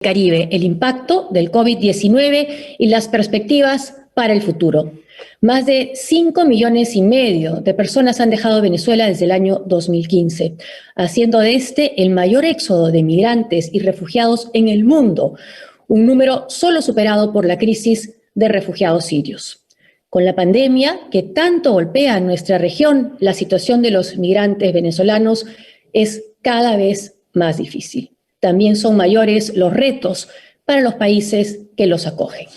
Caribe, el impacto del COVID-19 y las perspectivas para el futuro. Más de 5,5 millones de personas han dejado Venezuela desde el año 2015, haciendo de este el mayor éxodo de migrantes y refugiados en el mundo, un número solo superado por la crisis de refugiados sirios. Con la pandemia que tanto golpea a nuestra región, la situación de los migrantes venezolanos es cada vez más difícil. También son mayores los retos para los países que los acogen.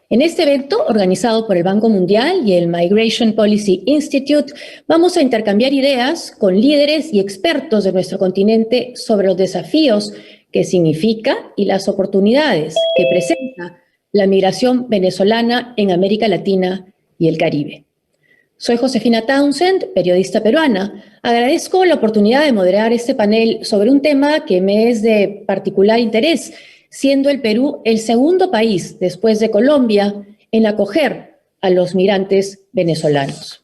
En este evento, organizado por el Banco Mundial y el Migration Policy Institute, vamos a intercambiar ideas con líderes y expertos de nuestro continente sobre los desafíos que significa y las oportunidades que presenta la migración venezolana en América Latina y el Caribe. Soy Josefina Townsend, periodista peruana. Agradezco la oportunidad de moderar este panel sobre un tema que me es de particular interés, siendo el Perú el segundo país, después de Colombia, en acoger a los migrantes venezolanos.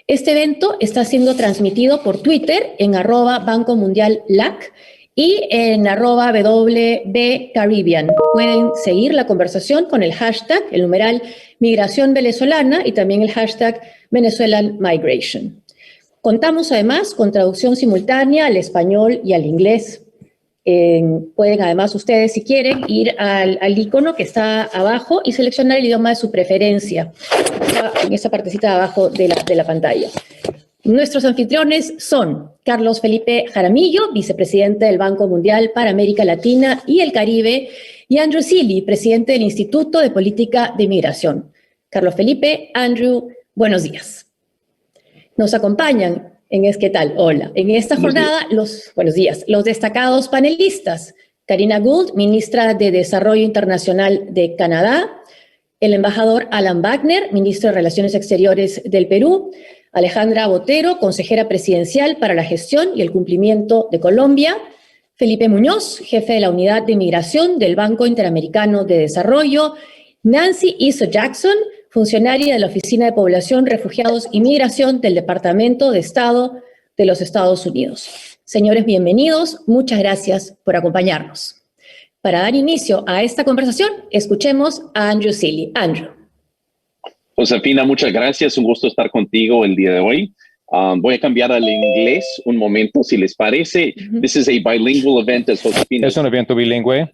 Este evento está siendo transmitido por Twitter en @Banco Mundial LAC y en @WBCaribbean. Pueden seguir la conversación con el hashtag, el numeral Migración Venezolana y también el hashtag Venezuelan Migration. Contamos además con traducción simultánea al español y al inglés. Pueden además ustedes, si quieren, ir al icono que está abajo y seleccionar el idioma de su preferencia, en esa partecita de abajo de la pantalla. Nuestros anfitriones son Carlos Felipe Jaramillo, vicepresidente del Banco Mundial para América Latina y el Caribe, y Andrew Sealy, presidente del Instituto de Política de Migración. Carlos Felipe, Andrew, buenos días. Nos acompañan ¿qué tal? Hola. En esta jornada, buenos días, los destacados panelistas: Karina Gould, ministra de Desarrollo Internacional de Canadá; el embajador Alan Wagner, ministro de Relaciones Exteriores del Perú; Alejandra Botero, consejera presidencial para la gestión y el cumplimiento de Colombia; Felipe Muñoz, jefe de la Unidad de Migración del Banco Interamericano de Desarrollo; Nancy Issa Jackson, funcionaria de la Oficina de Población, Refugiados y Migración del Departamento de Estado de los Estados Unidos. Señores, bienvenidos. Muchas gracias por acompañarnos. Para dar inicio a esta conversación, escuchemos a Andrew Sealy. Andrew. Josefina, muchas gracias. Un gusto estar contigo el día de hoy. Voy a cambiar al inglés un momento, si les parece. This is a bilingual event, as Josefina. Es un evento bilingüe.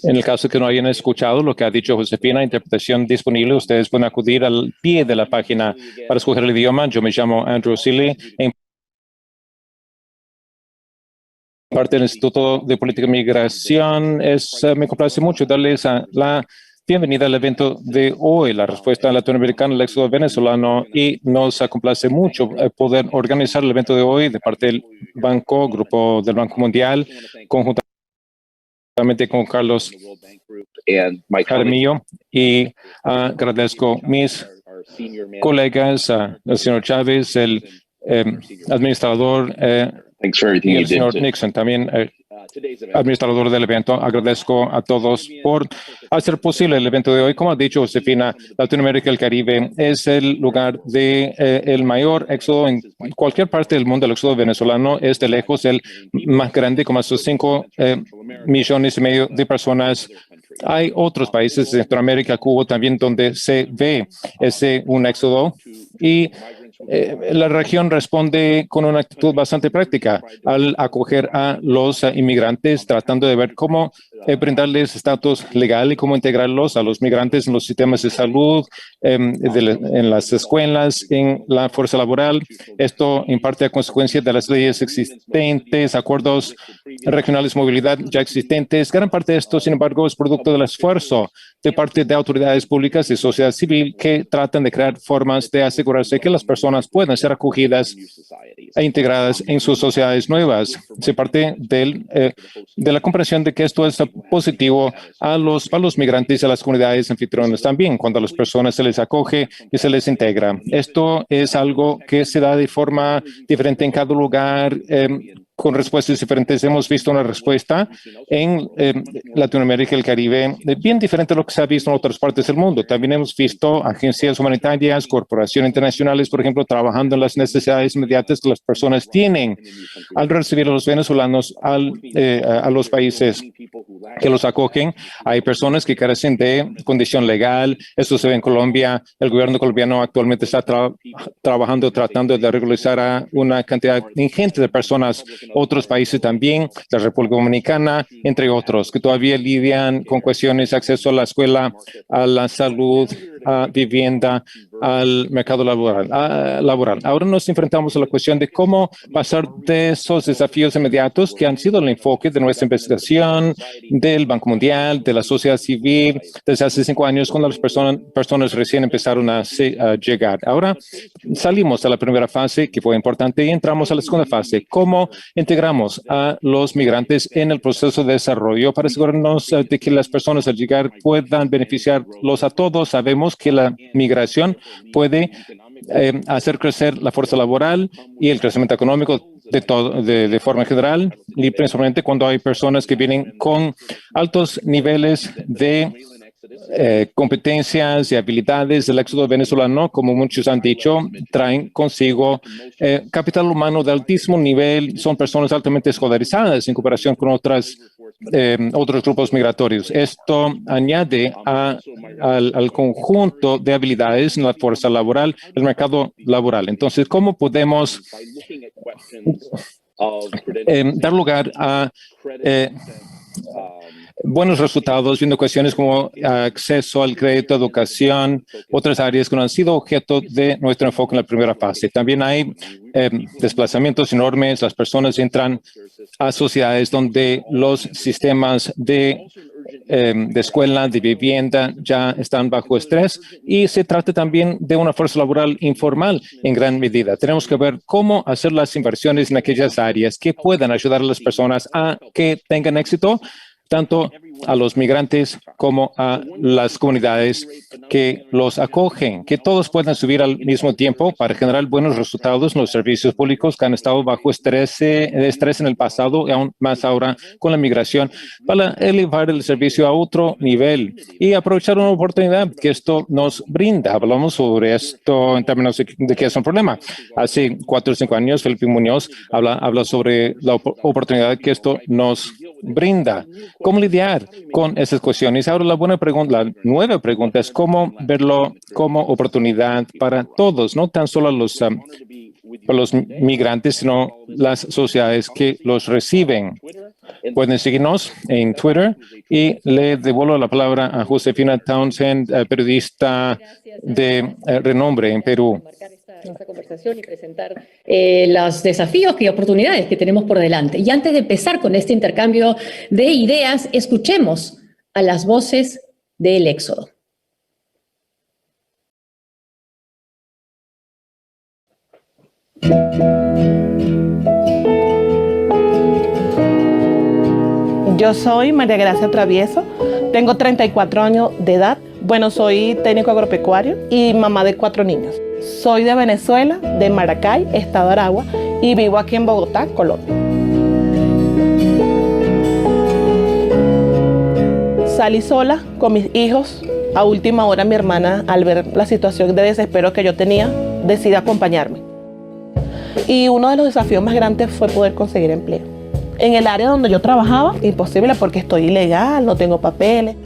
En el caso que no hayan escuchado lo que ha dicho Josefina, interpretación disponible, ustedes pueden acudir al pie de la página para escoger el idioma. Yo me llamo Andrew Sealy. Parte del Instituto de Política de Migración. Me complace mucho darles la bienvenida al evento de hoy, la respuesta latinoamericana al éxodo venezolano, y nos complace mucho poder organizar el evento de hoy de parte del Grupo del Banco Mundial, conjuntamente con Carlos Jaramillo, y agradezco mis colegas, el señor Chávez, el administrador, y el señor Nixon, también administrador del evento. Agradezco a todos por hacer posible el evento de hoy. Como ha dicho Josefina, Latinoamérica y el Caribe es el lugar de el mayor éxodo en cualquier parte del mundo. El éxodo venezolano es de lejos el más grande, con más de 5,5 millones de personas. Hay otros países de Centroamérica, Cuba también, donde se ve un éxodo, y la región responde con una actitud bastante práctica al acoger a los inmigrantes, tratando de ver cómo brindarles estatus legal y cómo integrarlos a los migrantes en los sistemas de salud, en las escuelas, en la fuerza laboral. Esto en parte a consecuencia de las leyes existentes, acuerdos regionales de movilidad ya existentes. Gran parte de esto, sin embargo, es producto del esfuerzo de parte de autoridades públicas y sociedad civil que tratan de crear formas de asegurarse que las personas puedan ser acogidas e integradas en sus sociedades nuevas. Se parte de la comprensión de que esto es positivo a los migrantes y a las comunidades anfitrionas también, cuando a las personas se les acoge y se les integra. Esto es algo que se da de forma diferente en cada lugar, con respuestas diferentes. Hemos visto una respuesta en Latinoamérica y el Caribe bien diferente a lo que se ha visto en otras partes del mundo. También hemos visto agencias humanitarias, corporaciones internacionales, por ejemplo, trabajando en las necesidades inmediatas que las personas tienen al recibir a los venezolanos a los países que los acogen. Hay personas que carecen de condición legal. Esto se ve en Colombia. El gobierno colombiano actualmente está trabajando, tratando de regularizar a una cantidad ingente de personas. Otros países también, la República Dominicana, entre otros, que todavía lidian con cuestiones de acceso a la escuela, a la salud, a vivienda, al mercado laboral. Ahora nos enfrentamos a la cuestión de cómo pasar de esos desafíos inmediatos que han sido el enfoque de nuestra investigación, del Banco Mundial, de la sociedad civil, desde hace 5 años, cuando las personas recién empezaron a llegar. Ahora salimos de la primera fase, que fue importante, y entramos a la segunda fase. ¿Cómo integramos a los migrantes en el proceso de desarrollo para asegurarnos de que las personas al llegar puedan beneficiarlos a todos? Sabemos que la migración puede hacer crecer la fuerza laboral y el crecimiento económico de forma general, y principalmente cuando hay personas que vienen con altos niveles de competencias y habilidades. El éxodo venezolano, como muchos han dicho, traen consigo capital humano de altísimo nivel. Son personas altamente escolarizadas en comparación con otros grupos migratorios. Esto añade al conjunto de habilidades en la fuerza laboral, el mercado laboral. Entonces, ¿cómo podemos dar lugar a buenos resultados, viendo cuestiones como acceso al crédito, educación, otras áreas que no han sido objeto de nuestro enfoque en la primera fase? También hay desplazamientos enormes. Las personas entran a sociedades donde los sistemas de escuela, de vivienda, ya están bajo estrés, y se trata también de una fuerza laboral informal en gran medida. Tenemos que ver cómo hacer las inversiones en aquellas áreas que puedan ayudar a las personas a que tengan éxito, tanto a los migrantes como a las comunidades que los acogen, que todos puedan subir al mismo tiempo para generar buenos resultados en los servicios públicos que han estado bajo estrés en el pasado y aún más ahora con la migración, para elevar el servicio a otro nivel y aprovechar una oportunidad que esto nos brinda. Hablamos sobre esto en términos de que es un problema. Hace 4 o 5 años, Felipe Muñoz habla sobre la oportunidad que esto nos brinda. ¿Cómo lidiar con esas cuestiones? Ahora la nueva pregunta es cómo verlo como oportunidad para todos, no tan solo para los migrantes, sino las sociedades que los reciben. Pueden seguirnos en Twitter, y le devuelvo la palabra a Josefina Townsend, periodista de renombre en Perú. Nuestra conversación y presentar los desafíos y oportunidades que tenemos por delante. Y antes de empezar con este intercambio de ideas, escuchemos a las voces del éxodo. Yo soy María Gracia Travieso, tengo 34 años de edad. Bueno, soy técnico agropecuario y mamá de 4 niños. Soy de Venezuela, de Maracay, estado de Aragua, y vivo aquí en Bogotá, Colombia. Salí sola con mis hijos. A última hora mi hermana, al ver la situación de desespero que yo tenía, decide acompañarme. Y uno de los desafíos más grandes fue poder conseguir empleo. En el área donde yo trabajaba, imposible porque estoy ilegal, no tengo papeles.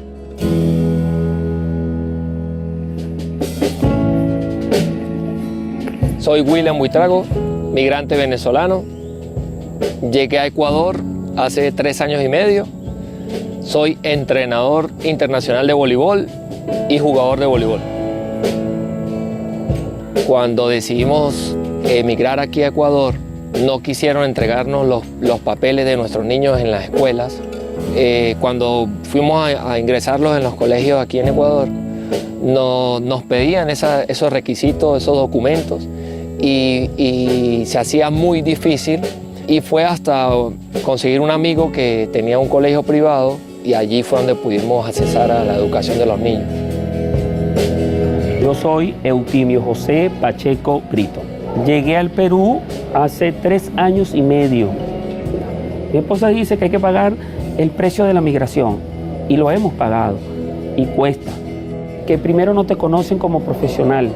Soy William Buitrago, migrante venezolano. Llegué a Ecuador hace 3 años y medio. Soy entrenador internacional de voleibol y jugador de voleibol. Cuando decidimos emigrar aquí a Ecuador, no quisieron entregarnos los papeles de nuestros niños en las escuelas. Cuando fuimos a ingresarlos en los colegios aquí en Ecuador, nos pedían esos requisitos, esos documentos, y se hacía muy difícil, y fue hasta conseguir un amigo que tenía un colegio privado y allí fue donde pudimos accesar a la educación de los niños. Yo soy Eutimio José Pacheco Brito. Llegué al Perú hace 3 años y medio. Mi esposa dice que hay que pagar el precio de la migración y lo hemos pagado y cuesta. Que primero no te conocen como profesional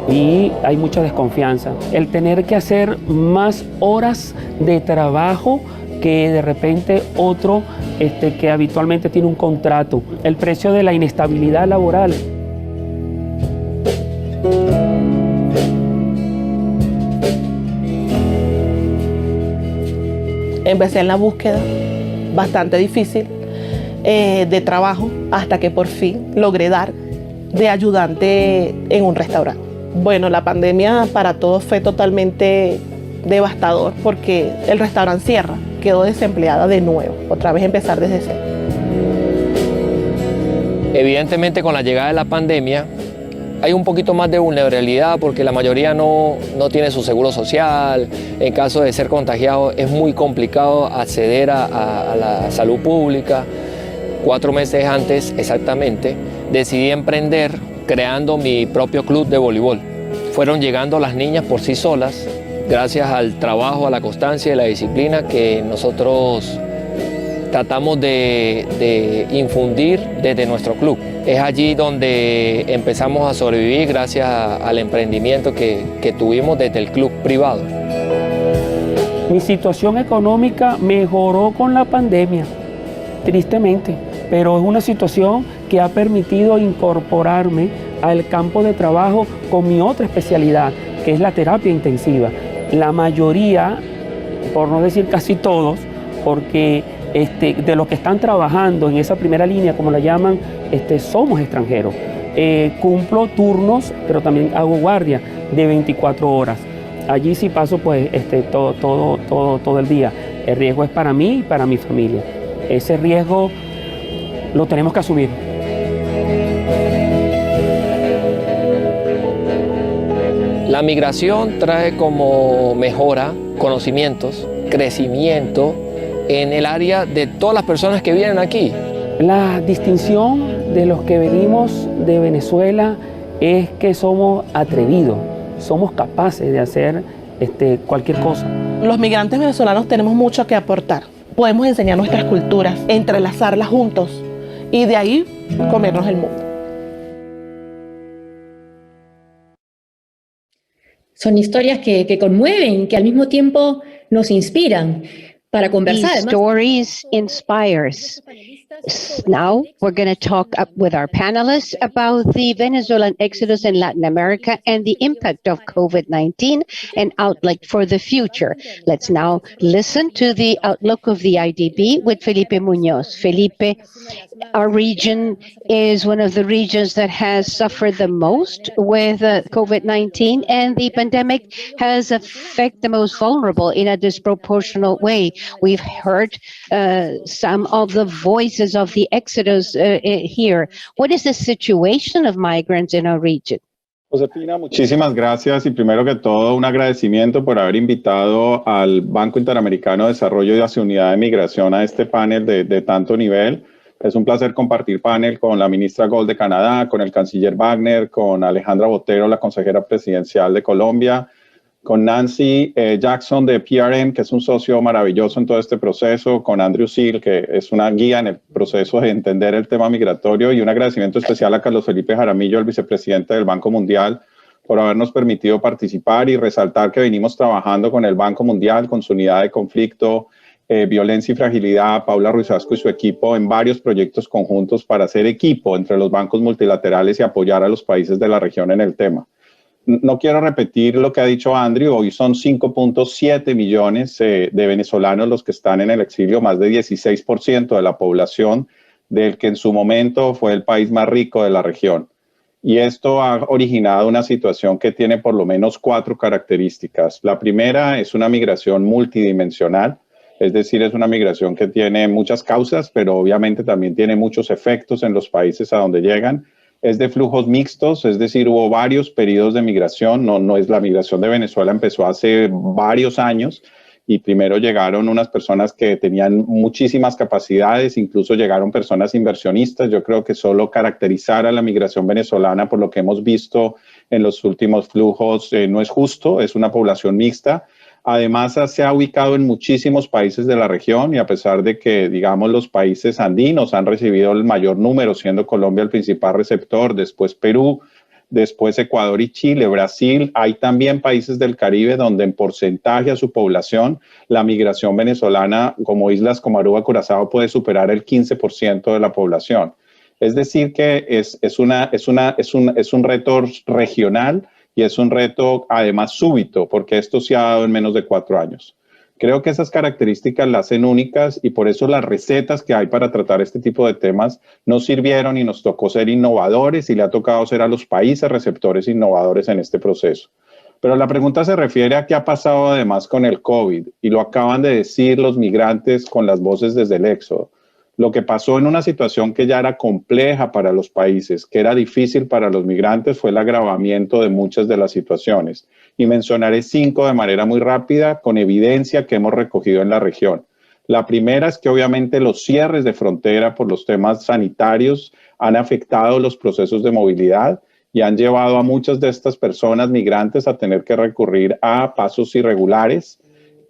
y hay mucha desconfianza. El tener que hacer más horas de trabajo que de repente otro que habitualmente tiene un contrato. El precio de la inestabilidad laboral. Empecé en la búsqueda, bastante difícil, de trabajo, hasta que por fin logré dar de ayudante en un restaurante. Bueno, la pandemia para todos fue totalmente devastador porque el restaurante cierra, quedó desempleada de nuevo, otra vez empezar desde cero. Evidentemente con la llegada de la pandemia hay un poquito más de vulnerabilidad porque la mayoría no tiene su seguro social. En caso de ser contagiado es muy complicado acceder a la salud pública. 4 meses antes exactamente decidí emprender creando mi propio club de voleibol. Fueron llegando las niñas por sí solas gracias al trabajo, a la constancia y la disciplina que nosotros tratamos de infundir desde nuestro club. Es allí donde empezamos a sobrevivir gracias al emprendimiento que tuvimos desde el club privado. Mi situación económica mejoró con la pandemia, tristemente, pero es una situación que ha permitido incorporarme al campo de trabajo con mi otra especialidad, que es la terapia intensiva. La mayoría, por no decir casi todos, porque de los que están trabajando en esa primera línea, como la llaman, somos extranjeros. Cumplo turnos, pero también hago guardia de 24 horas. Allí sí paso pues todo el día. El riesgo es para mí y para mi familia. Ese riesgo lo tenemos que asumir. La migración trae como mejora conocimientos, crecimiento en el área de todas las personas que vienen aquí. La distinción de los que venimos de Venezuela es que somos atrevidos, somos capaces de hacer cualquier cosa. Los migrantes venezolanos tenemos mucho que aportar. Podemos enseñar nuestras culturas, entrelazarlas juntos y de ahí comernos el mundo. Son historias que conmueven, que al mismo tiempo nos inspiran para conversar. These stories inspire. Now we're going to talk with our panelists about the Venezuelan exodus in Latin America and the impact of COVID-19 and outlook for the future. Let's now listen to the outlook of the IDB with Felipe Muñoz. Felipe, our region is one of the regions that has suffered the most with COVID-19, and the pandemic has affected the most vulnerable in a disproportionate way. We've heard some of the voices of the exodus here. What is the situation of migrants in our region? Josefina, muchísimas gracias y primero que todo un agradecimiento por haber invitado al Banco Interamericano de Desarrollo y a su unidad de migración a este panel de tanto nivel. Es un placer compartir panel con la ministra Gold de Canadá, con el canciller Wagner, con Alejandra Botero, la consejera presidencial de Colombia, con Nancy Jackson de PRN, que es un socio maravilloso en todo este proceso, con Andrew Seal, que es una guía en el proceso de entender el tema migratorio, y un agradecimiento especial a Carlos Felipe Jaramillo, el vicepresidente del Banco Mundial, por habernos permitido participar y resaltar que venimos trabajando con el Banco Mundial, con su unidad de conflicto, violencia y fragilidad, Paula Ruizasco y su equipo en varios proyectos conjuntos para hacer equipo entre los bancos multilaterales y apoyar a los países de la región en el tema. No quiero repetir lo que ha dicho Andrew, hoy son 5.7 millones de venezolanos los que están en el exilio, más de 16% de la población del que en su momento fue el país más rico de la región. Y esto ha originado una situación que tiene por lo menos 4 características. La primera es una migración multidimensional, es decir, es una migración que tiene muchas causas, pero obviamente también tiene muchos efectos en los países a donde llegan. Es de flujos mixtos, es decir, hubo varios periodos de migración, no es la migración de Venezuela, empezó hace varios años y primero llegaron unas personas que tenían muchísimas capacidades, incluso llegaron personas inversionistas. Yo creo que solo caracterizar a la migración venezolana por lo que hemos visto en los últimos flujos no es justo, es una población mixta. Además, se ha ubicado en muchísimos países de la región y a pesar de que, digamos, los países andinos han recibido el mayor número, siendo Colombia el principal receptor, después Perú, después Ecuador y Chile, Brasil, hay también países del Caribe donde en porcentaje a su población la migración venezolana, como islas como Aruba, Curazao, puede superar el 15% de la población. Es decir que es un reto regional y es un reto además súbito, porque esto se ha dado en menos de 4 años. Creo que esas características las hacen únicas y por eso las recetas que hay para tratar este tipo de temas nos sirvieron y nos tocó ser innovadores y le ha tocado ser a los países receptores innovadores en este proceso. Pero la pregunta se refiere a qué ha pasado además con el COVID y lo acaban de decir los migrantes con las voces desde el éxodo. Lo que pasó en una situación que ya era compleja para los países, que era difícil para los migrantes, fue el agravamiento de muchas de las situaciones. Y mencionaré 5 de manera muy rápida, con evidencia que hemos recogido en la región. La primera es que obviamente los cierres de frontera por los temas sanitarios han afectado los procesos de movilidad y han llevado a muchas de estas personas migrantes a tener que recurrir a pasos irregulares,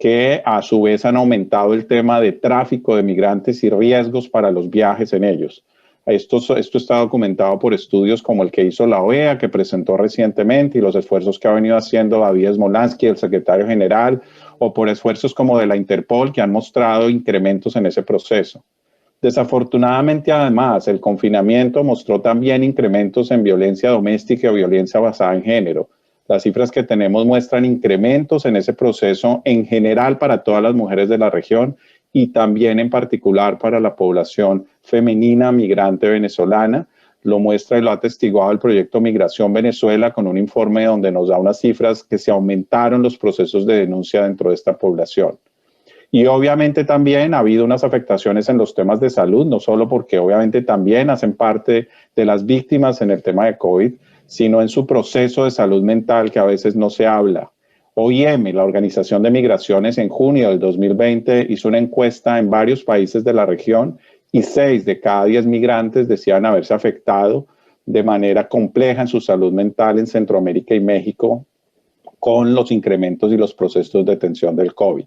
que a su vez han aumentado el tema de tráfico de migrantes y riesgos para los viajes en ellos. Esto está documentado por estudios como el que hizo la OEA, que presentó recientemente, y los esfuerzos que ha venido haciendo David Smolansky, el secretario general, o por esfuerzos como de la Interpol, que han mostrado incrementos en ese proceso. Desafortunadamente, además, el confinamiento mostró también incrementos en violencia doméstica o violencia basada en género. Las cifras que tenemos muestran incrementos en ese proceso en general para todas las mujeres de la región y también en particular para la población femenina migrante venezolana. Lo muestra y lo ha atestiguado el proyecto Migración Venezuela con un informe donde nos da unas cifras que se aumentaron los procesos de denuncia dentro de esta población. Y obviamente también ha habido unas afectaciones en los temas de salud, no solo porque obviamente también hacen parte de las víctimas en el tema de COVID, sino en su proceso de salud mental que a veces no se habla. OIM, la Organización de Migraciones, en junio del 2020 hizo una encuesta en varios países de la región y 6 de cada 10 migrantes decían haberse afectado de manera compleja en su salud mental en Centroamérica y México con los incrementos y los procesos de detención del COVID.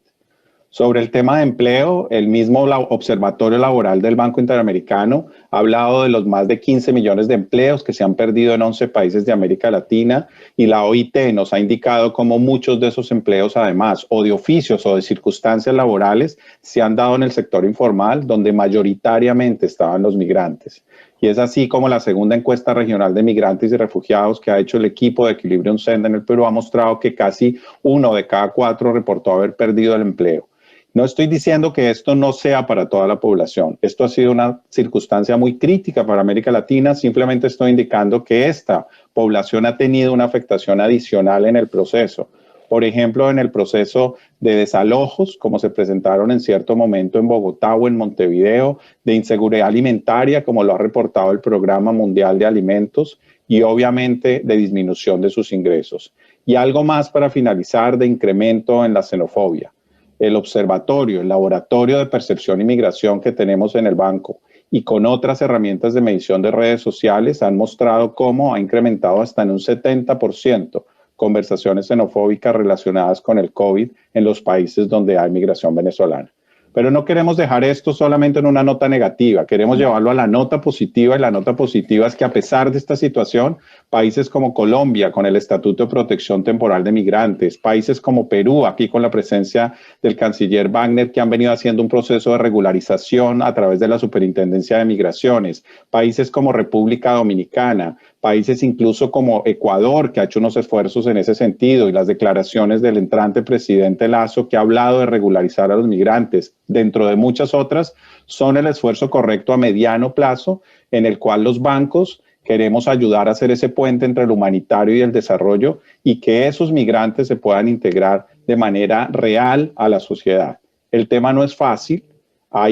Sobre el tema de empleo, el mismo Observatorio Laboral del Banco Interamericano ha hablado de los más de 15 millones de empleos que se han perdido en 11 países de América Latina y la OIT nos ha indicado cómo muchos de esos empleos además o de oficios o de circunstancias laborales se han dado en el sector informal donde mayoritariamente estaban los migrantes. Y es así como la segunda encuesta regional de migrantes y refugiados que ha hecho el equipo de Equilibrium Senda en el Perú ha mostrado que casi 1 de cada 4 reportó haber perdido el empleo. No estoy diciendo que esto no sea para toda la población. Esto ha sido una circunstancia muy crítica para América Latina. Simplemente estoy indicando que esta población ha tenido una afectación adicional en el proceso. Por ejemplo, en el proceso de desalojos, como se presentaron en cierto momento en Bogotá o en Montevideo, de inseguridad alimentaria, como lo ha reportado el Programa Mundial de Alimentos, y obviamente de disminución de sus ingresos. Y algo más para finalizar de incremento en la xenofobia. El observatorio, el laboratorio de percepción y migración que tenemos en el banco y con otras herramientas de medición de redes sociales han mostrado cómo ha incrementado hasta en un 70% conversaciones xenofóbicas relacionadas con el COVID en los países donde hay migración venezolana. Pero no queremos dejar esto solamente en una nota negativa, queremos llevarlo a la nota positiva y la nota positiva es que a pesar de esta situación, países como Colombia con el Estatuto de Protección Temporal de Migrantes, países como Perú, aquí con la presencia del canciller Wagner, que han venido haciendo un proceso de regularización a través de la Superintendencia de Migraciones, países como República Dominicana, países incluso como Ecuador, que ha hecho unos esfuerzos en ese sentido, y las declaraciones del entrante presidente Lasso, que ha hablado de regularizar a los migrantes, dentro de muchas otras, son el esfuerzo correcto a mediano plazo en el cual los bancos queremos ayudar a hacer ese puente entre el humanitario y el desarrollo y que esos migrantes se puedan integrar de manera real a la sociedad. El tema no es fácil.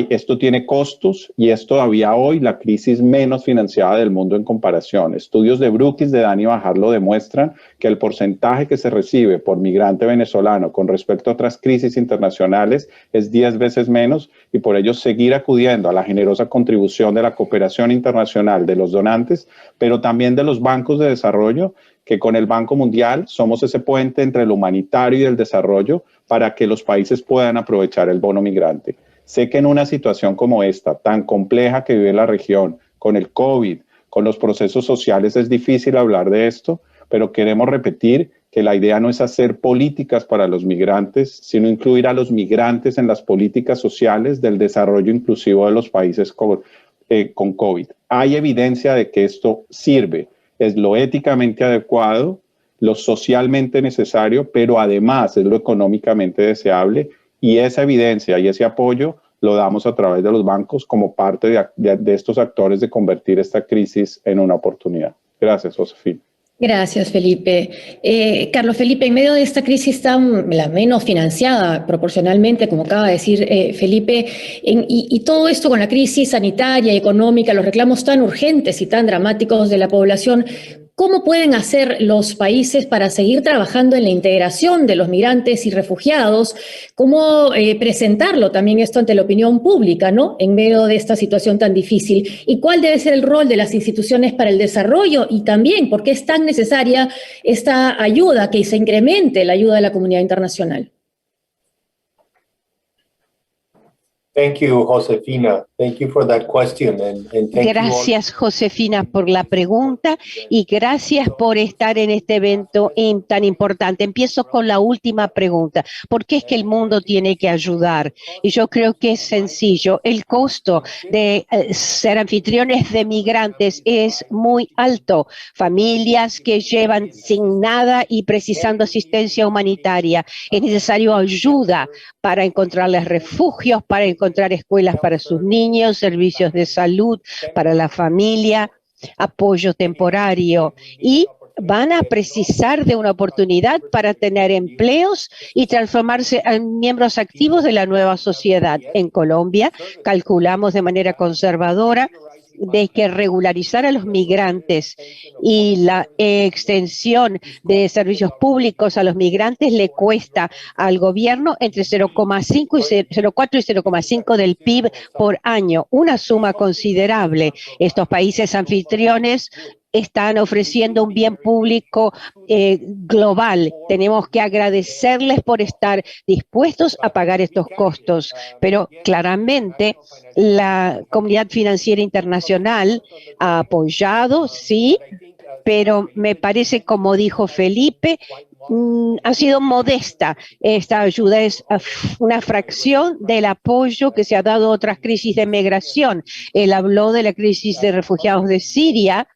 Esto tiene costos y es todavía hoy la crisis menos financiada del mundo en comparación. Estudios de Brookings de Dani Bajar lo demuestran que el porcentaje que se recibe por migrante venezolano con respecto a otras crisis internacionales es 10 veces menos y por ello seguir acudiendo a la generosa contribución de la cooperación internacional de los donantes, pero también de los bancos de desarrollo, que con el Banco Mundial somos ese puente entre lo humanitario y el desarrollo para que los países puedan aprovechar el bono migrante. Sé que en una situación como esta, tan compleja que vive la región, con el COVID, con los procesos sociales, es difícil hablar de esto, pero queremos repetir que la idea no es hacer políticas para los migrantes, sino incluir a los migrantes en las políticas sociales del desarrollo inclusivo de los países con COVID. Hay evidencia de que esto sirve, es lo éticamente adecuado, lo socialmente necesario, pero además es lo económicamente deseable. Y esa evidencia y ese apoyo lo damos a través de los bancos como parte de estos actores de convertir esta crisis en una oportunidad. Gracias, Josefina. Gracias, Felipe. Carlos Felipe, en medio de esta crisis tan la menos financiada proporcionalmente, como acaba de decir Felipe, y todo esto con la crisis sanitaria y económica, los reclamos tan urgentes y tan dramáticos de la población, ¿cómo pueden hacer los países para seguir trabajando en la integración de los migrantes y refugiados? ¿Cómo presentarlo también esto ante la opinión pública, ¿no? En medio de esta situación tan difícil? ¿Y cuál debe ser el rol de las instituciones para el desarrollo? Y también, ¿por qué es tan necesaria esta ayuda, que se incremente la ayuda de la comunidad internacional? Thank you, Josefina. Thank you for that question. Gracias, Josefina, por la pregunta y gracias por estar en este evento tan importante. Empiezo con la última pregunta. ¿Por qué es que el mundo tiene que ayudar? Y yo creo que es sencillo. El costo de ser anfitriones de migrantes es muy alto. Familias que llevan sin nada y precisando asistencia humanitaria. Es necesario ayuda para encontrarles refugios, para encontrar escuelas para sus niños, servicios de salud para la familia, apoyo temporario y van a precisar de una oportunidad para tener empleos y transformarse en miembros activos de la nueva sociedad. En Colombia, calculamos de manera conservadora de que regularizar a los migrantes y la extensión de servicios públicos a los migrantes le cuesta al gobierno entre 0,5 y 0,4 y 0,5 del PIB por año, una suma considerable. Estos países anfitriones están ofreciendo un bien público global. Tenemos que agradecerles por estar dispuestos a pagar estos costos, pero claramente la comunidad financiera internacional ha apoyado, sí, pero me parece, como dijo Felipe, ha sido modesta. Esta ayuda es una fracción del apoyo que se ha dado a otras crisis de migración. Él habló de la crisis de refugiados de Siria.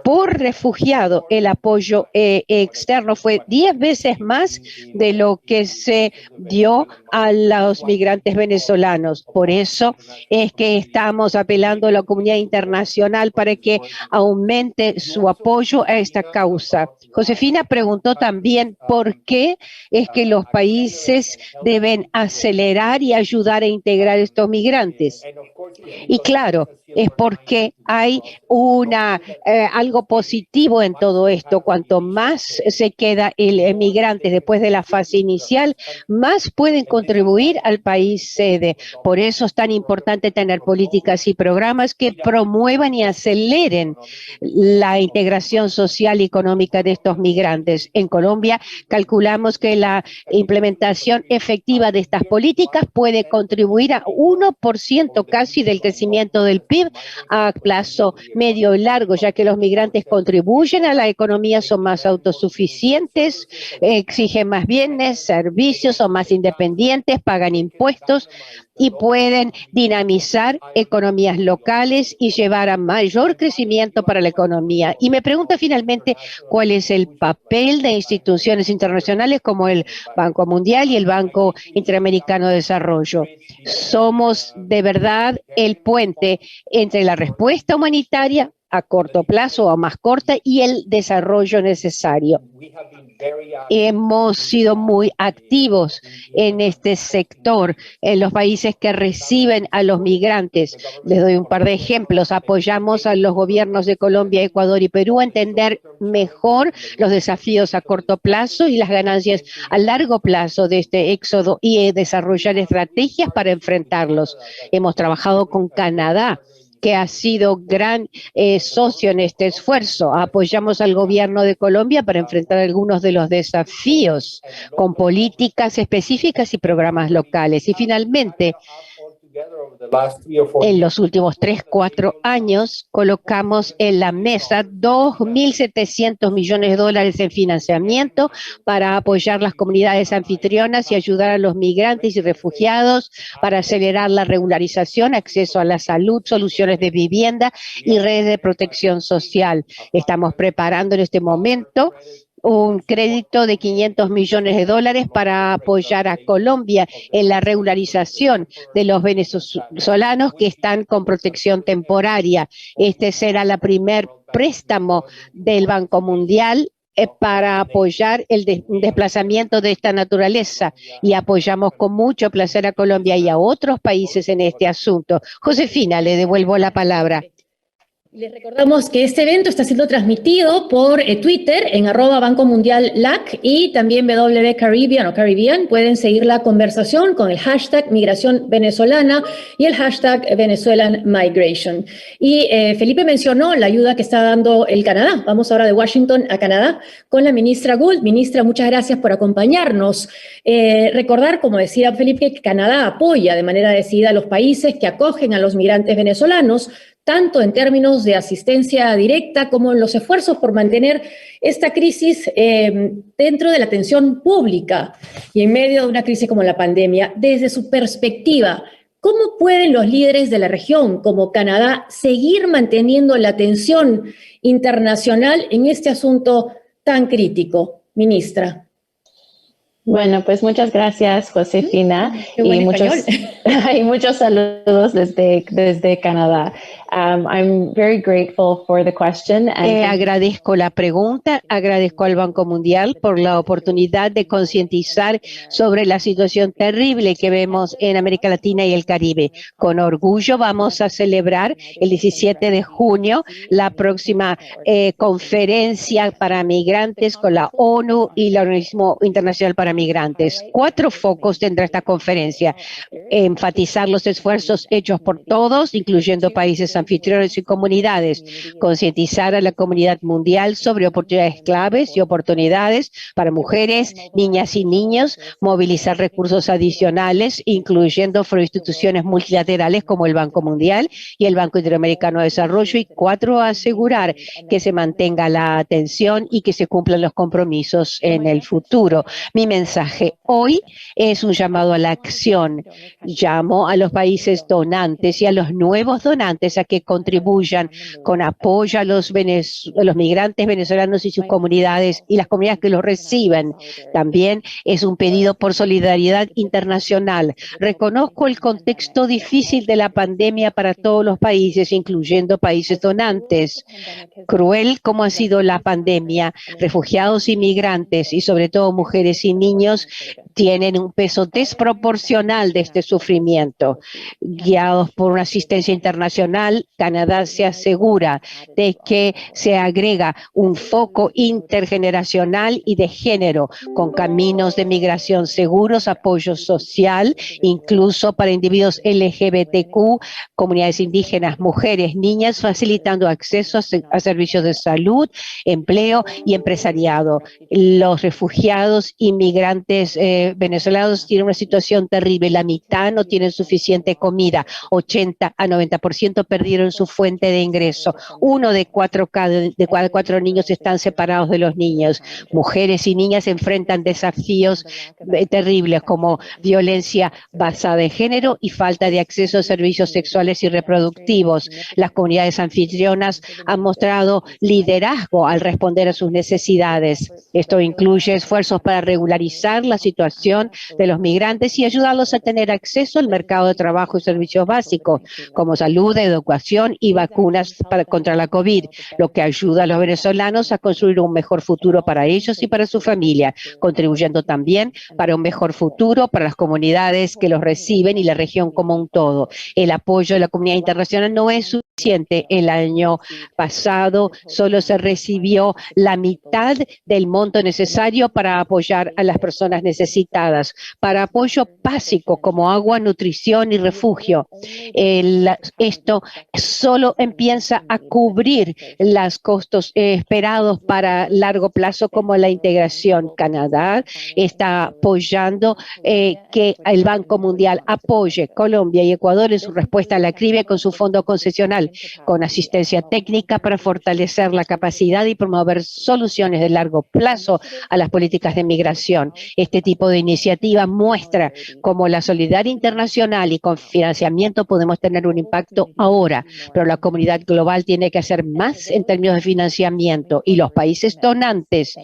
Por refugiado, el apoyo externo fue 10 veces más de lo que se dio a los migrantes venezolanos. Por eso es que estamos apelando a la comunidad internacional para que aumente su apoyo a esta causa. Josefina preguntó también por qué es que los países deben acelerar y ayudar a integrar estos migrantes. Y claro, es porque hay algo positivo en todo esto. Cuanto más se queda el emigrante después de la fase inicial, más pueden contribuir al país sede. Por eso es tan importante tener políticas y programas que promuevan y aceleren la integración social y económica de estos migrantes. En Colombia, calculamos que la implementación efectiva de estas políticas puede contribuir a 1% casi del crecimiento del PIB a plazo medio y largo, ya que los migrantes contribuyen a la economía, son más autosuficientes, exigen más bienes, servicios, son más independientes, pagan impuestos y pueden dinamizar economías locales y llevar a mayor crecimiento para la economía. Y me pregunta finalmente cuál es el papel de instituciones internacionales como el Banco Mundial y el Banco Interamericano de Desarrollo. Somos de verdad el puente entre la respuesta humanitaria a corto plazo o a más corta y el desarrollo necesario. hemos sido muy activos en este sector, en los países que reciben a los migrantes. Les doy un par de ejemplos. Apoyamos a los gobiernos de Colombia, Ecuador y Perú a entender mejor los desafíos a corto plazo y las ganancias a largo plazo de este éxodo y desarrollar estrategias para enfrentarlos. Hemos trabajado con Canadá, que ha sido gran socio en este esfuerzo. Apoyamos al gobierno de Colombia para enfrentar algunos de los desafíos con políticas específicas y programas locales. Y finalmente, en los últimos 3-4 años, colocamos en la mesa $2.700 millones en financiamiento para apoyar las comunidades anfitrionas y ayudar a los migrantes y refugiados para acelerar la regularización, acceso a la salud, soluciones de vivienda y redes de protección social. Estamos preparando en este momento un crédito de $500 millones para apoyar a Colombia en la regularización de los venezolanos que están con protección temporaria. Este será el primer préstamo del Banco Mundial para apoyar el desplazamiento de esta naturaleza, y apoyamos con mucho placer a Colombia y a otros países en este asunto. Josefina, le devuelvo la palabra. Les recordamos que este evento está siendo transmitido por Twitter en @Banco Mundial LAC y también Caribbean. Pueden seguir la conversación con el hashtag Migración Venezolana y el hashtag Venezuelan Migration. Y Felipe mencionó la ayuda que está dando el Canadá. Vamos ahora de Washington a Canadá con la ministra Gould. Ministra, muchas gracias por acompañarnos. Recordar, como decía Felipe, que Canadá apoya de manera decidida a los países que acogen a los migrantes venezolanos, tanto en términos de asistencia directa como en los esfuerzos por mantener esta crisis dentro de la atención pública y en medio de una crisis como la pandemia. Desde su perspectiva, ¿cómo pueden los líderes de la región, como Canadá, seguir manteniendo la atención internacional en este asunto tan crítico? Ministra. Bueno, pues muchas gracias, Josefina, y muchos saludos desde Canadá. I'm very grateful for the question. Agradezco la pregunta, agradezco al Banco Mundial por la oportunidad de concientizar sobre la situación terrible que vemos en América Latina y el Caribe. Con orgullo vamos a celebrar el 17 de junio la próxima conferencia para migrantes con la ONU y el Organismo Internacional para Migrantes. 4 focos tendrá esta conferencia: enfatizar los esfuerzos hechos por todos, incluyendo países anfitriones y comunidades, concientizar a la comunidad mundial sobre oportunidades claves y oportunidades para mujeres, niñas y niños, movilizar recursos adicionales, incluyendo instituciones multilaterales como el Banco Mundial y el Banco Interamericano de Desarrollo, y 4, asegurar que se mantenga la atención y que se cumplan los compromisos en el futuro. Mi mensaje hoy es un llamado a la acción. Llamo a los países donantes y a los nuevos donantes a que contribuyan con apoyo a los migrantes venezolanos y sus comunidades y las comunidades que los reciben. También es un pedido por solidaridad internacional. Reconozco el contexto difícil de la pandemia para todos los países, incluyendo países donantes. Cruel como ha sido la pandemia, refugiados y migrantes, y sobre todo mujeres y niños, tienen un peso desproporcional de este sufrimiento. Guiados por una asistencia internacional, Canadá se asegura de que se agrega un foco intergeneracional y de género, con caminos de migración seguros, apoyo social, incluso para individuos LGBTQ, comunidades indígenas, mujeres, niñas, facilitando acceso a servicios de salud, empleo y empresariado. Los refugiados y migrantes venezolanos tienen una situación terrible. La mitad no tienen suficiente comida. 80 a 90% perdieron su fuente de ingreso. 1 de 4 niños están separados de los niños. Mujeres y niñas enfrentan desafíos terribles como violencia basada en género y falta de acceso a servicios sexuales y reproductivos. Las comunidades anfitrionas han mostrado liderazgo al responder a sus necesidades. Esto incluye esfuerzos para regularizar regularizar la situación de los migrantes y ayudarlos a tener acceso al mercado de trabajo y servicios básicos, como salud, educación y vacunas contra la COVID, lo que ayuda a los venezolanos a construir un mejor futuro para ellos y para su familia, contribuyendo también para un mejor futuro para las comunidades que los reciben y la región como un todo. El apoyo de la comunidad internacional no es suficiente. El año pasado solo se recibió la mitad del monto necesario para apoyar a las personas necesitadas, para apoyo básico como agua, nutrición y refugio. Esto solo empieza a cubrir los costos esperados para largo plazo, como la integración. Canadá está apoyando que el Banco Mundial apoye Colombia y Ecuador en su respuesta a la crisis con su fondo concesional, con asistencia técnica para fortalecer la capacidad y promover soluciones de largo plazo a las políticas de migración. Este tipo de iniciativa muestra cómo la solidaridad internacional y con financiamiento podemos tener un impacto ahora, pero la comunidad global tiene que hacer más en términos de financiamiento y los países donantes.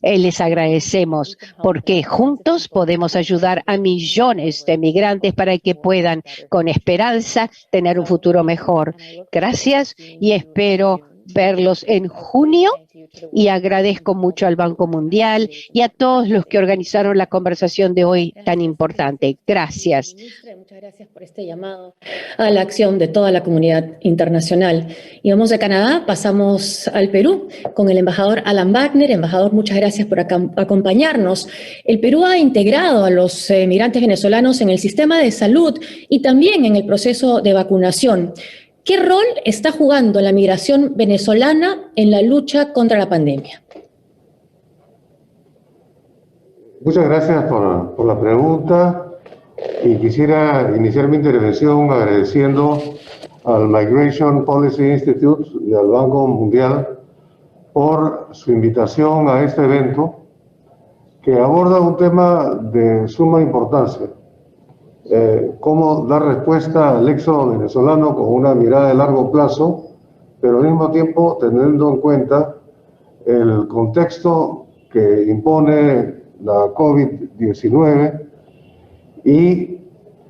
Les agradecemos porque juntos podemos ayudar a millones de migrantes para que puedan con esperanza tener un futuro mejor. Gracias y espero verlos en junio y agradezco mucho al Banco Mundial y a todos los que organizaron la conversación de hoy tan importante. Gracias. Muchas gracias por este llamado a la acción de toda la comunidad internacional. Y vamos de Canadá, pasamos al Perú con el embajador Alan Wagner. Embajador, muchas gracias por acompañarnos. El Perú ha integrado a los migrantes venezolanos en el sistema de salud y también en el proceso de vacunación. ¿Qué rol está jugando la migración venezolana en la lucha contra la pandemia? Muchas gracias por la pregunta y quisiera iniciar mi intervención agradeciendo al Migration Policy Institute y al Banco Mundial por su invitación a este evento que aborda un tema de suma importancia. Cómo dar respuesta al éxodo venezolano con una mirada de largo plazo, pero al mismo tiempo teniendo en cuenta el contexto que impone la COVID-19 y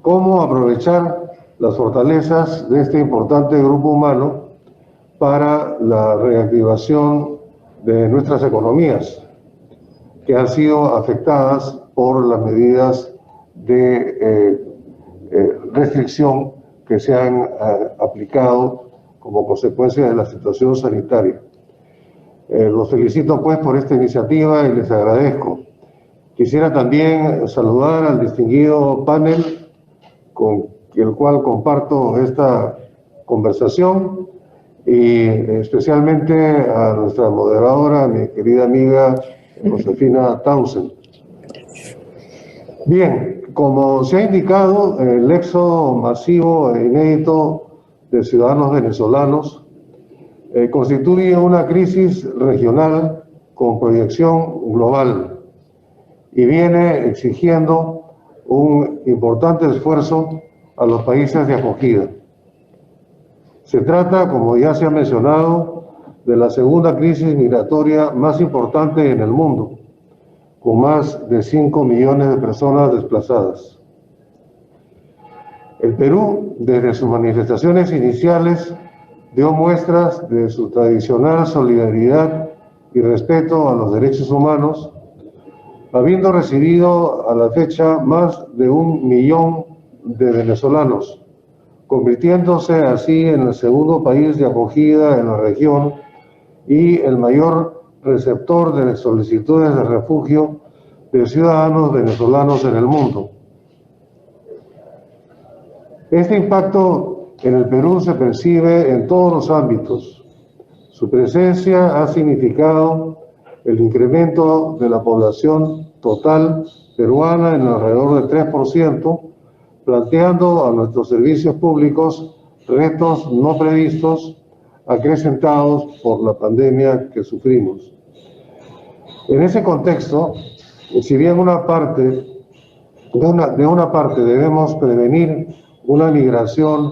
cómo aprovechar las fortalezas de este importante grupo humano para la reactivación de nuestras economías, que han sido afectadas por las medidas de restricción que se han aplicado como consecuencia de la situación sanitaria. Los felicito pues por esta iniciativa y les agradezco. Quisiera también saludar al distinguido panel con el cual comparto esta conversación y especialmente a nuestra moderadora, mi querida amiga Josefina Townsend. Bien, como se ha indicado, el éxodo masivo e inédito de ciudadanos venezolanos constituye una crisis regional con proyección global y viene exigiendo un importante esfuerzo a los países de acogida. Se trata, como ya se ha mencionado, de la segunda crisis migratoria más importante en el mundo, con más de 5 millones de personas desplazadas. El Perú, desde sus manifestaciones iniciales, dio muestras de su tradicional solidaridad y respeto a los derechos humanos, habiendo recibido a la fecha más de 1 millón de venezolanos, convirtiéndose así en el segundo país de acogida en la región y el mayor receptor de solicitudes de refugio de ciudadanos venezolanos en el mundo. Este impacto en el Perú se percibe en todos los ámbitos. Su presencia ha significado el incremento de la población total peruana en alrededor del 3%, planteando a nuestros servicios públicos retos no previstos acrecentados por la pandemia que sufrimos. En ese contexto, si bien de una parte debemos prevenir una migración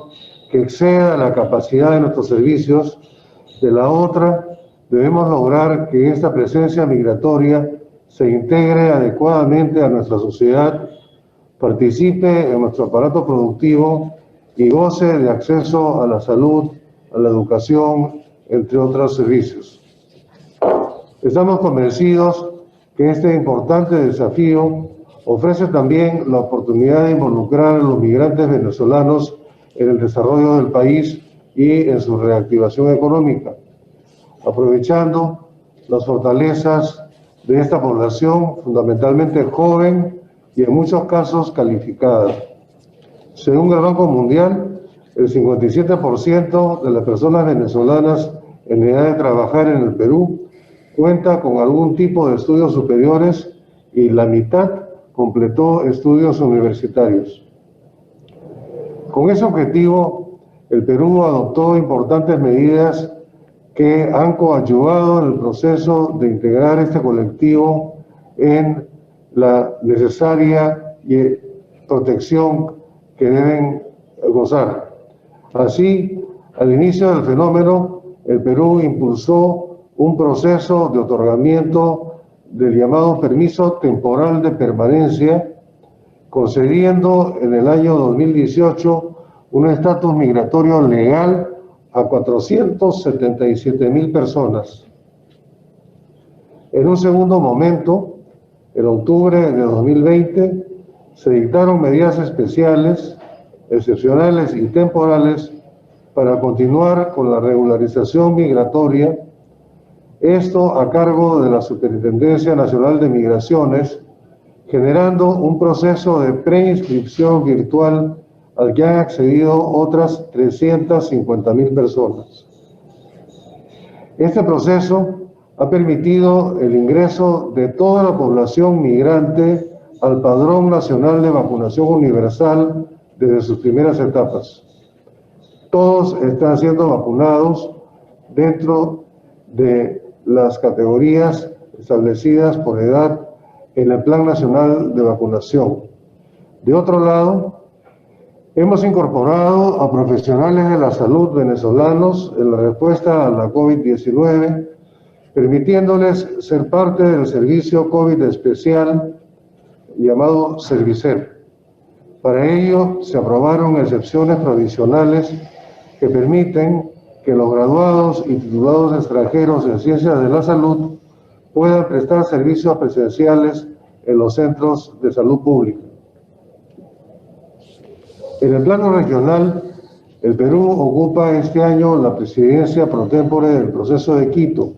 que exceda la capacidad de nuestros servicios, de la otra debemos lograr que esta presencia migratoria se integre adecuadamente a nuestra sociedad, participe en nuestro aparato productivo y goce de acceso a la salud, a la educación, entre otros servicios. Estamos convencidos que este importante desafío ofrece también la oportunidad de involucrar a los migrantes venezolanos en el desarrollo del país y en su reactivación económica, aprovechando las fortalezas de esta población fundamentalmente joven y en muchos casos calificada. Según el Banco Mundial, el 57% de las personas venezolanas en edad de trabajar en el Perú cuenta con algún tipo de estudios superiores y la mitad completó estudios universitarios. Con ese objetivo, el Perú adoptó importantes medidas que han coadyuvado en el proceso de integrar este colectivo en la necesaria protección que deben gozar. Así, al inicio del fenómeno, el Perú impulsó un proceso de otorgamiento del llamado permiso temporal de permanencia, concediendo en el año 2018 un estatus migratorio legal a 477,000 personas. En un segundo momento, en octubre de 2020, se dictaron medidas especiales, excepcionales y temporales para continuar con la regularización migratoria, esto a cargo de la Superintendencia Nacional de Migraciones, generando un proceso de preinscripción virtual al que han accedido otras 350,000 personas. Este proceso ha permitido el ingreso de toda la población migrante al Padrón Nacional de Vacunación Universal desde sus primeras etapas. Todos están siendo vacunados dentro de las categorías establecidas por edad en el Plan Nacional de Vacunación. De otro lado, hemos incorporado a profesionales de la salud venezolanos en la respuesta a la COVID-19, permitiéndoles ser parte del servicio COVID especial llamado Servicer. Para ello, se aprobaron excepciones provisionales que permiten que los graduados y titulados extranjeros en ciencias de la salud puedan prestar servicios presenciales en los centros de salud pública. En el plano regional, el Perú ocupa este año la presidencia pro tempore del proceso de Quito,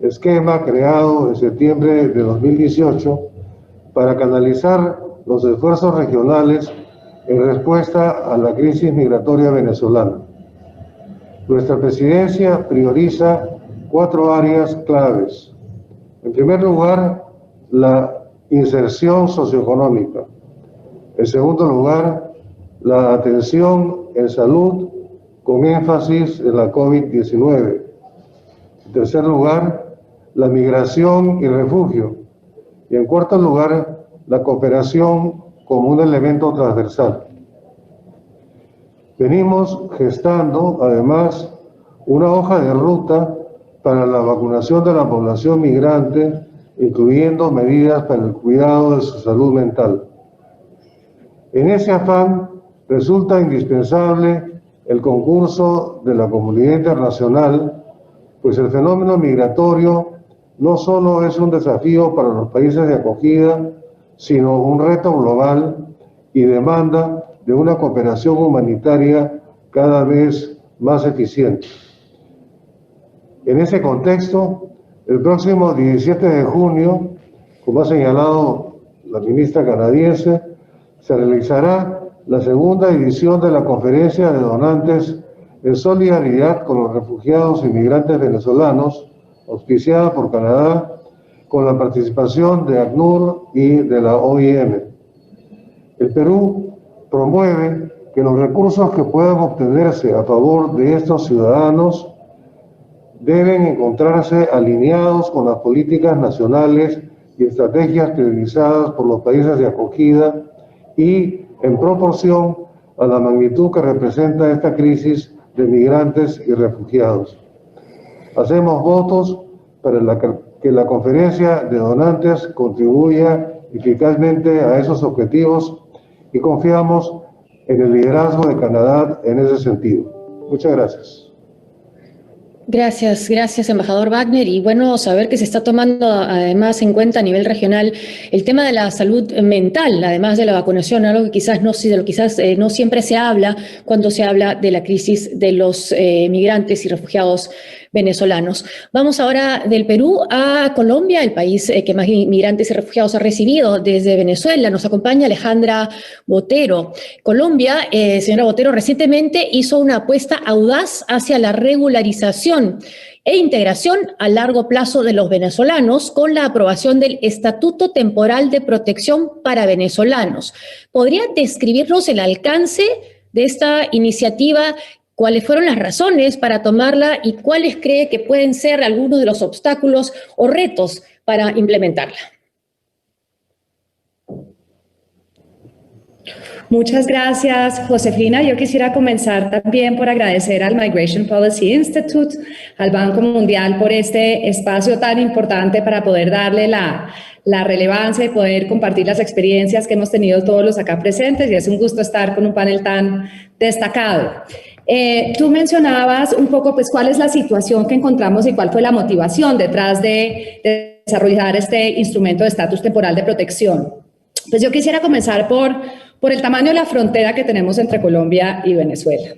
esquema creado en septiembre de 2018 para canalizar los esfuerzos regionales en respuesta a la crisis migratoria venezolana. Nuestra presidencia prioriza 4 áreas claves. En primer lugar, la inserción socioeconómica. En segundo lugar, la atención en salud con énfasis en la COVID-19. En tercer lugar, la migración y refugio. Y en cuarto lugar, la cooperación como un elemento transversal. Venimos gestando, además, una hoja de ruta para la vacunación de la población migrante, incluyendo medidas para el cuidado de su salud mental. En ese afán, resulta indispensable el concurso de la comunidad internacional, pues el fenómeno migratorio no solo es un desafío para los países de acogida, sino un reto global y demanda de una cooperación humanitaria cada vez más eficiente. En ese contexto, el próximo 17 de junio, como ha señalado la ministra canadiense, se realizará la segunda edición de la Conferencia de Donantes en solidaridad con los refugiados y migrantes venezolanos, auspiciada por Canadá, con la participación de ACNUR y de la OIM. El Perú promueve que los recursos que puedan obtenerse a favor de estos ciudadanos deben encontrarse alineados con las políticas nacionales y estrategias priorizadas por los países de acogida y en proporción a la magnitud que representa esta crisis de migrantes y refugiados. Hacemos votos para que la conferencia de donantes contribuya eficazmente a esos objetivos y confiamos en el liderazgo de Canadá en ese sentido. Muchas gracias. Gracias, embajador Wagner. Y bueno, saber que se está tomando además en cuenta a nivel regional el tema de la salud mental, además de la vacunación, algo que quizás no siempre se habla cuando se habla de la crisis de los migrantes y refugiados venezolanos. Vamos ahora del Perú a Colombia, el país que más migrantes y refugiados ha recibido desde Venezuela. Nos acompaña Alejandra Botero. Colombia, señora Botero, recientemente hizo una apuesta audaz hacia la regularización e integración a largo plazo de los venezolanos con la aprobación del Estatuto Temporal de Protección para Venezolanos. ¿Podría describirnos el alcance de esta iniciativa? ¿Cuáles fueron las razones para tomarla y cuáles cree que pueden ser algunos de los obstáculos o retos para implementarla? Muchas gracias, Josefina. Yo quisiera comenzar también por agradecer al Migration Policy Institute, al Banco Mundial, por este espacio tan importante para poder darle la relevancia y poder compartir las experiencias que hemos tenido todos los acá presentes, y es un gusto estar con un panel tan destacado. Tú mencionabas un poco pues cuál es la situación que encontramos y cuál fue la motivación detrás de desarrollar este instrumento de estatus temporal de protección. Pues yo quisiera comenzar por el tamaño de la frontera que tenemos entre Colombia y Venezuela.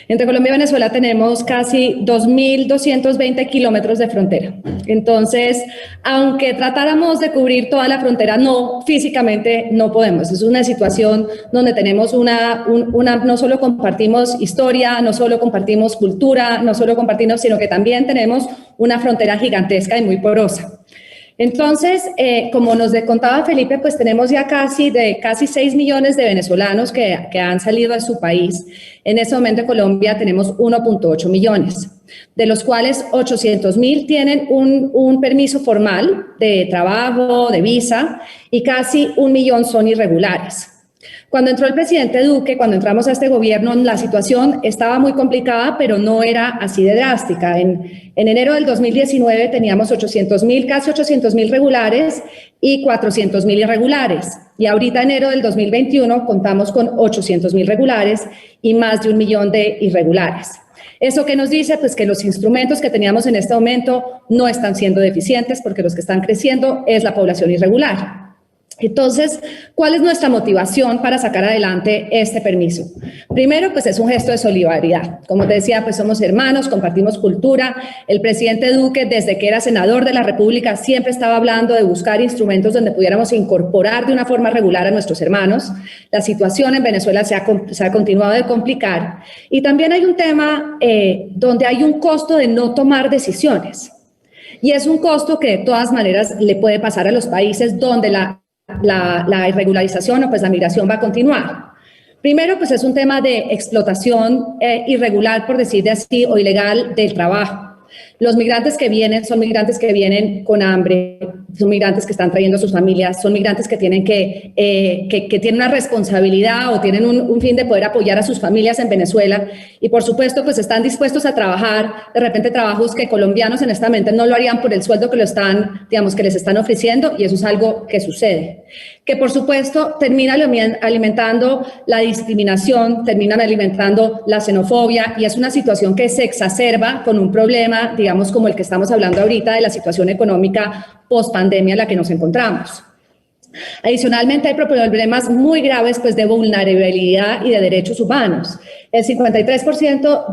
Entre Colombia y Venezuela tenemos casi 2.220 kilómetros de frontera. Entonces, aunque tratáramos de cubrir toda la frontera, físicamente no podemos. Es una situación donde tenemos no solo compartimos historia, no solo compartimos cultura, no solo compartimos, sino que también tenemos una frontera gigantesca y muy porosa. Entonces, como nos contaba Felipe, pues tenemos ya casi 6 millones de venezolanos que han salido de su país. En este momento en Colombia tenemos 1.8 millones, de los cuales 800.000 tienen un permiso formal de trabajo, de visa, y casi 1 millón son irregulares. Cuando entró el presidente Duque, cuando entramos a este gobierno, la situación estaba muy complicada, pero no era así de drástica. En enero del 2019 teníamos 800.000, casi 800.000 regulares y 400.000 irregulares. Y ahorita, enero del 2021, contamos con 800.000 regulares y más de 1 millón de irregulares. ¿Eso qué nos dice? Pues que los instrumentos que teníamos en este momento no están siendo deficientes, porque los que están creciendo es la población irregular. Entonces, ¿cuál es nuestra motivación para sacar adelante este permiso? Primero, pues es un gesto de solidaridad. Como te decía, pues somos hermanos, compartimos cultura. El presidente Duque, desde que era senador de la República, siempre estaba hablando de buscar instrumentos donde pudiéramos incorporar de una forma regular a nuestros hermanos. La situación en Venezuela se ha continuado de complicar. Y también hay un tema donde hay un costo de no tomar decisiones. Y es un costo que de todas maneras le puede pasar a los países donde la irregularización o pues la migración va a continuar. Primero, pues es un tema de explotación irregular, por decir así, o ilegal del trabajo. Los migrantes que vienen son migrantes que vienen con hambre, son migrantes que están trayendo a sus familias, son migrantes que tienen que tienen una responsabilidad o tienen un fin de poder apoyar a sus familias en Venezuela, y por supuesto pues están dispuestos a trabajar de repente trabajos que colombianos honestamente no lo harían por el sueldo que les están ofreciendo, y eso es algo que sucede. Que por supuesto termina alimentando la discriminación, terminan alimentando la xenofobia, y es una situación que se exacerba con un problema, digamos, como el que estamos hablando ahorita, de la situación económica post-pandemia en la que nos encontramos. Adicionalmente, hay problemas muy graves pues, de vulnerabilidad y de derechos humanos. El 53%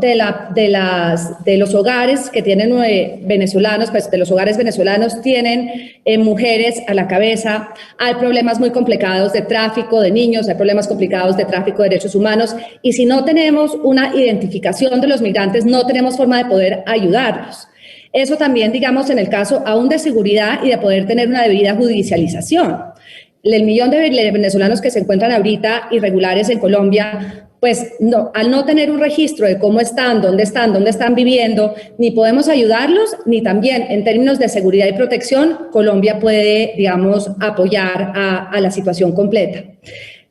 de los hogares que tienen venezolanos, pues de los hogares venezolanos tienen mujeres a la cabeza. Hay problemas muy complicados de tráfico de niños, hay problemas complicados de tráfico de derechos humanos, y si no tenemos una identificación de los migrantes, no tenemos forma de poder ayudarlos. Eso también, digamos, en el caso aún de seguridad y de poder tener una debida judicialización. El millón de venezolanos que se encuentran ahorita irregulares en Colombia, pues al no tener un registro de cómo están, dónde están viviendo, ni podemos ayudarlos, ni también en términos de seguridad y protección, Colombia puede, digamos, apoyar a la situación completa.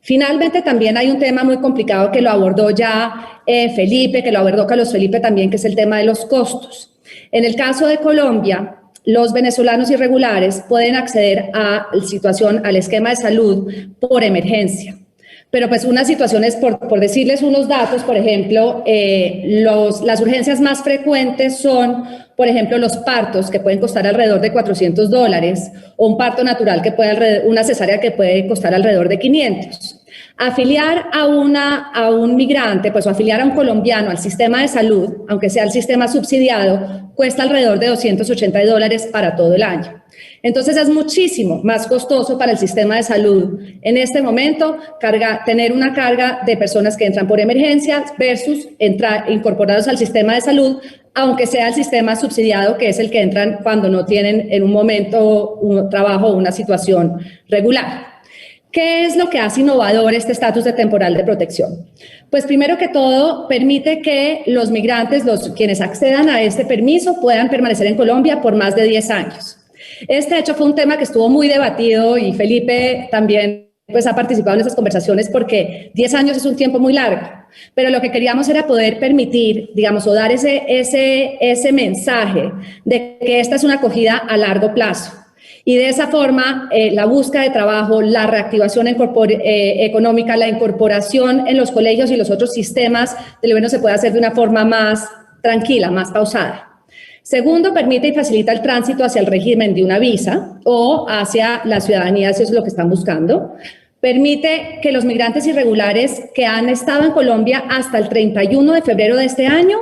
Finalmente, también hay un tema muy complicado que lo abordó ya Felipe, que lo abordó Carlos Felipe también, que es el tema de los costos. En el caso de Colombia, los venezolanos irregulares pueden acceder al esquema de salud por emergencia. Pero pues unas situaciones, por decirles unos datos, por ejemplo, las urgencias más frecuentes son, por ejemplo, los partos, que pueden costar alrededor de $400, o un parto natural, una cesárea que puede costar alrededor de 500. Afiliar a un migrante, pues o afiliar a un colombiano al sistema de salud, aunque sea el sistema subsidiado, cuesta alrededor de $280 para todo el año. Entonces es muchísimo más costoso para el sistema de salud en este momento tener una carga de personas que entran por emergencia versus incorporados al sistema de salud, aunque sea el sistema subsidiado, que es el que entran cuando no tienen en un momento un trabajo o una situación regular. ¿Qué es lo que hace innovador este estatus de temporal de protección? Pues primero que todo, permite que los migrantes, quienes accedan a este permiso, puedan permanecer en Colombia por más de 10 años. Este hecho fue un tema que estuvo muy debatido y Felipe también pues, ha participado en esas conversaciones porque 10 años es un tiempo muy largo, pero lo que queríamos era poder permitir, digamos, o dar ese mensaje de que esta es una acogida a largo plazo. Y de esa forma, la búsqueda de trabajo, la reactivación económica, la incorporación en los colegios y los otros sistemas del gobierno se puede hacer de una forma más tranquila, más pausada. Segundo, permite y facilita el tránsito hacia el régimen de una visa o hacia la ciudadanía, si eso es lo que están buscando. Permite que los migrantes irregulares que han estado en Colombia hasta el 31 de febrero de este año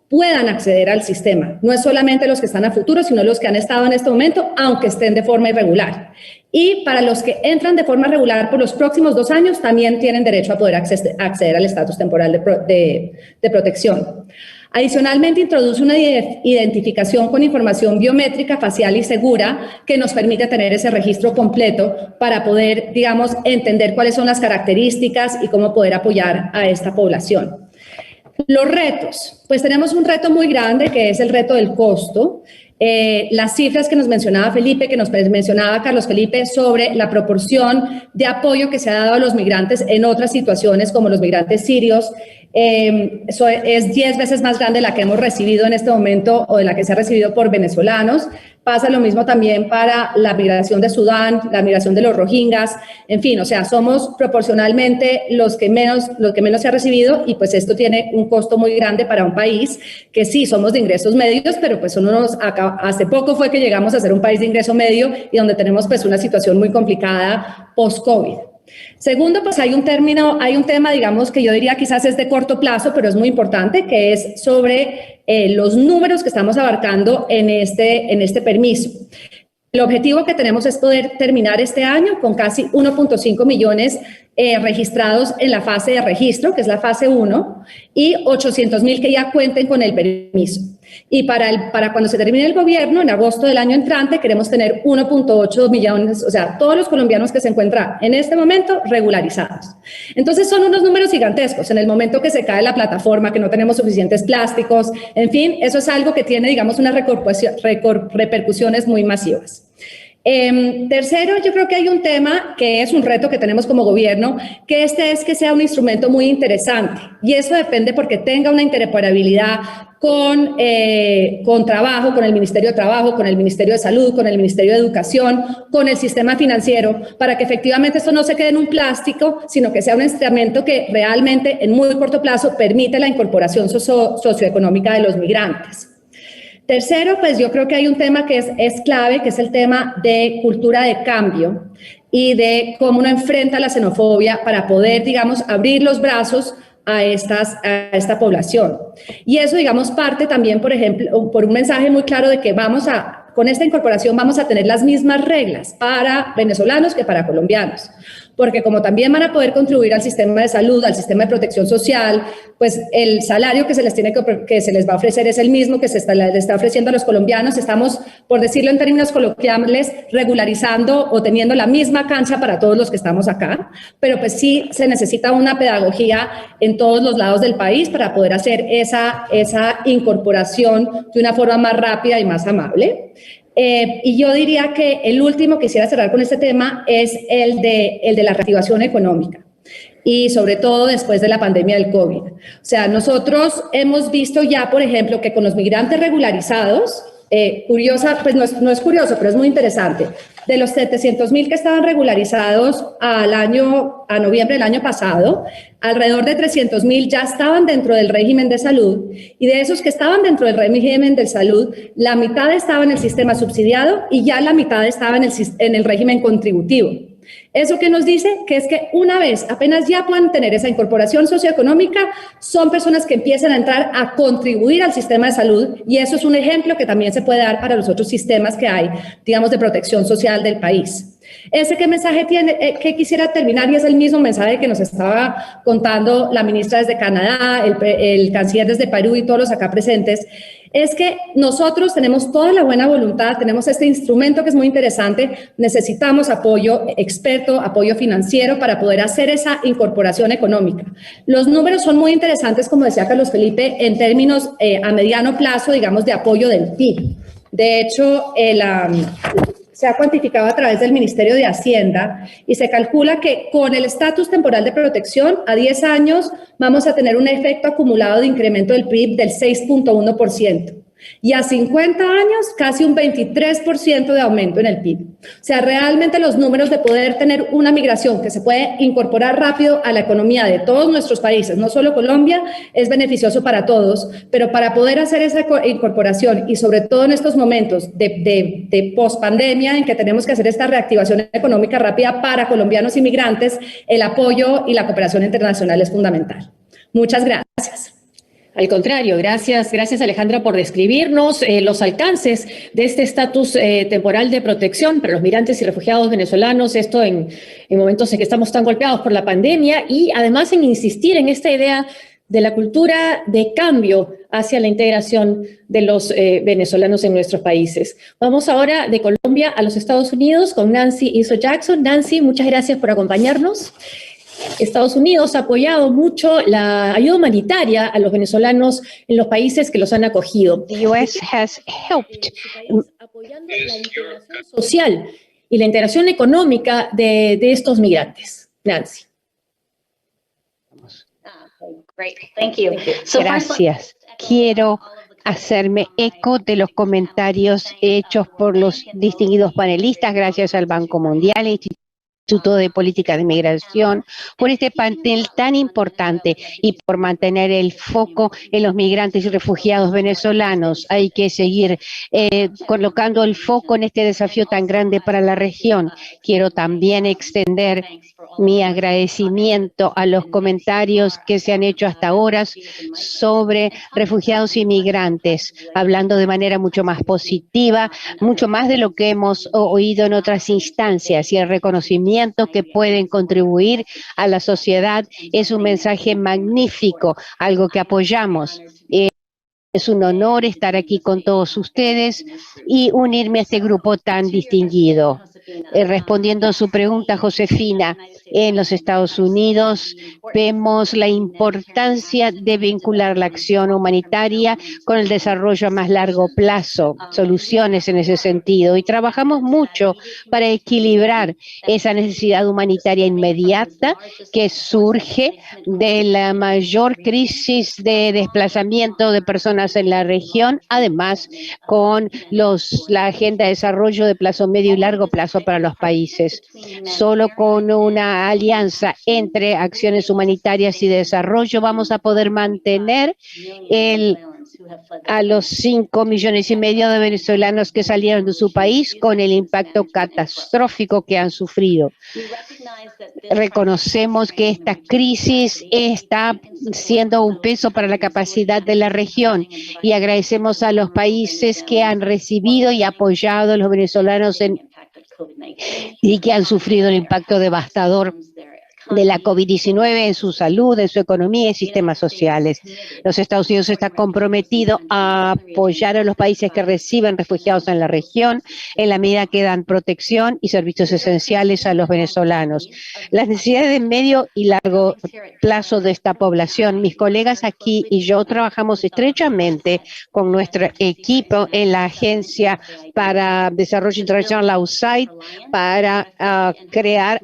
puedan acceder al sistema. No es solamente los que están a futuro, sino los que han estado en este momento, aunque estén de forma irregular. Y para los que entran de forma regular por los próximos 2 años, también tienen derecho a poder acceder al estatus temporal de protección. Adicionalmente, introduce una identificación con información biométrica, facial y segura que nos permite tener ese registro completo para poder, digamos, entender cuáles son las características y cómo poder apoyar a esta población. Los retos, pues tenemos un reto muy grande que es el reto del costo. Las cifras que nos mencionaba Felipe, que nos mencionaba Carlos Felipe sobre la proporción de apoyo que se ha dado a los migrantes en otras situaciones como los migrantes sirios, eso es 10 veces más grande la que hemos recibido en este momento o de la que se ha recibido por venezolanos. Pasa lo mismo también para la migración de Sudán, la migración de los rohingyas, en fin, o sea, somos proporcionalmente los que menos se ha recibido y pues esto tiene un costo muy grande para un país que sí, somos de ingresos medios, pero pues hace poco fue que llegamos a ser un país de ingreso medio y donde tenemos pues una situación muy complicada post-COVID. Segundo, pues hay un tema, digamos, que yo diría quizás es de corto plazo, pero es muy importante, que es sobre los números que estamos abarcando en este permiso. El objetivo que tenemos es poder terminar este año con casi 1.5 millones registrados en la fase de registro, que es la fase 1, y 800,000 que ya cuenten con el permiso. Y para cuando se termine el gobierno, en agosto del año entrante, queremos tener 1.8 millones, o sea, todos los colombianos que se encuentran en este momento regularizados. Entonces son unos números gigantescos. En el momento que se cae la plataforma, que no tenemos suficientes plásticos, en fin, eso es algo que tiene, digamos, unas repercusiones muy masivas. Tercero, yo creo que hay un tema que es un reto que tenemos como gobierno, que es que sea un instrumento muy interesante, y eso depende porque tenga una interoperabilidad con trabajo, con el Ministerio de Trabajo, con el Ministerio de Salud, con el Ministerio de Educación, con el sistema financiero, para que efectivamente esto no se quede en un plástico, sino que sea un instrumento que realmente en muy corto plazo permite la incorporación socioeconómica de los migrantes. Tercero, pues yo creo que hay un tema que es clave, que es el tema de cultura de cambio y de cómo uno enfrenta la xenofobia para poder, digamos, abrir los brazos a esta población. Y eso, digamos, parte también, por ejemplo, por un mensaje muy claro de que con esta incorporación vamos a tener las mismas reglas para venezolanos que para colombianos. Porque como también van a poder contribuir al sistema de salud, al sistema de protección social, pues el salario que se les va a ofrecer es el mismo que le está ofreciendo a los colombianos. Estamos, por decirlo en términos coloquiales, regularizando o teniendo la misma cancha para todos los que estamos acá, pero pues sí se necesita una pedagogía en todos los lados del país para poder hacer esa incorporación de una forma más rápida y más amable. Y yo diría que el último que quisiera cerrar con este tema es el de la reactivación económica y sobre todo después de la pandemia del COVID. O sea, nosotros hemos visto ya, por ejemplo, que con los migrantes regularizados, curiosa, pues no es curioso, pero es muy interesante. De los 700.000 que estaban regularizados a noviembre del año pasado, alrededor de 300.000 ya estaban dentro del régimen de salud, y de esos que estaban dentro del régimen de salud, la mitad estaba en el sistema subsidiado y ya la mitad estaba en el régimen contributivo. ¿Eso qué nos dice? Que es que una vez, apenas ya puedan tener esa incorporación socioeconómica, son personas que empiezan a entrar a contribuir al sistema de salud, y eso es un ejemplo que también se puede dar para los otros sistemas que hay, digamos, de protección social del país. ¿Ese qué mensaje tiene? Que quisiera terminar, y es el mismo mensaje que nos estaba contando la ministra desde Canadá, el canciller desde Perú y todos los acá presentes, es que nosotros tenemos toda la buena voluntad, tenemos este instrumento que es muy interesante, necesitamos apoyo experto, apoyo financiero para poder hacer esa incorporación económica. Los números son muy interesantes, como decía Carlos Felipe, en términos a mediano plazo, digamos, de apoyo del PIB. De hecho, se ha cuantificado a través del Ministerio de Hacienda y se calcula que con el estatus temporal de protección a 10 años vamos a tener un efecto acumulado de incremento del PIB del 6.1%. Y a 50 años, casi un 23% de aumento en el PIB. O sea, realmente los números de poder tener una migración que se puede incorporar rápido a la economía de todos nuestros países, no solo Colombia, es beneficioso para todos, pero para poder hacer esa incorporación, y sobre todo en estos momentos de pospandemia, en que tenemos que hacer esta reactivación económica rápida para colombianos inmigrantes, el apoyo y la cooperación internacional es fundamental. Muchas gracias. Al contrario, gracias Alejandra por describirnos los alcances de este estatus temporal de protección para los migrantes y refugiados venezolanos, esto en momentos en que estamos tan golpeados por la pandemia, y además en insistir en esta idea de la cultura de cambio hacia la integración de los venezolanos en nuestros países. Vamos ahora de Colombia a los Estados Unidos con Nancy Izzo Jackson. Nancy, muchas gracias por acompañarnos. Estados Unidos ha apoyado mucho la ayuda humanitaria a los venezolanos en los países que los han acogido. The U.S. has helped apoyando la integración social y la integración económica de estos migrantes. Nancy. Gracias. Quiero hacerme eco de los comentarios hechos por los distinguidos panelistas, gracias al Banco Mundial, Instituto de Política de Migración, por este panel tan importante y por mantener el foco en los migrantes y refugiados venezolanos. Hay que seguir colocando el foco en este desafío tan grande para la región. Quiero también extender mi agradecimiento a los comentarios que se han hecho hasta ahora sobre refugiados y migrantes, hablando de manera mucho más positiva, mucho más de lo que hemos oído en otras instancias, y el reconocimiento que pueden contribuir a la sociedad es un mensaje magnífico, algo que apoyamos. Es un honor estar aquí con todos ustedes y unirme a este grupo tan distinguido. Respondiendo a su pregunta, Josefina, en los Estados Unidos vemos la importancia de vincular la acción humanitaria con el desarrollo a más largo plazo, soluciones en ese sentido, y trabajamos mucho para equilibrar esa necesidad humanitaria inmediata que surge de la mayor crisis de desplazamiento de personas en la región, además con la agenda de desarrollo de plazo medio y largo plazo para los países. Solo con una alianza entre acciones humanitarias y desarrollo vamos a poder mantener a los 5,5 millones de venezolanos que salieron de su país con el impacto catastrófico que han sufrido. Reconocemos que esta crisis está siendo un peso para la capacidad de la región, y agradecemos a los países que han recibido y apoyado a los venezolanos y que han sufrido el impacto devastador de la COVID-19 en su salud, en su economía y sistemas sociales. Los Estados Unidos está comprometido a apoyar a los países que reciben refugiados en la región en la medida que dan protección y servicios esenciales a los venezolanos. Las necesidades de medio y largo plazo de esta población, mis colegas aquí y yo trabajamos estrechamente con nuestro equipo en la Agencia para Desarrollo Internacional, la USAID, para crear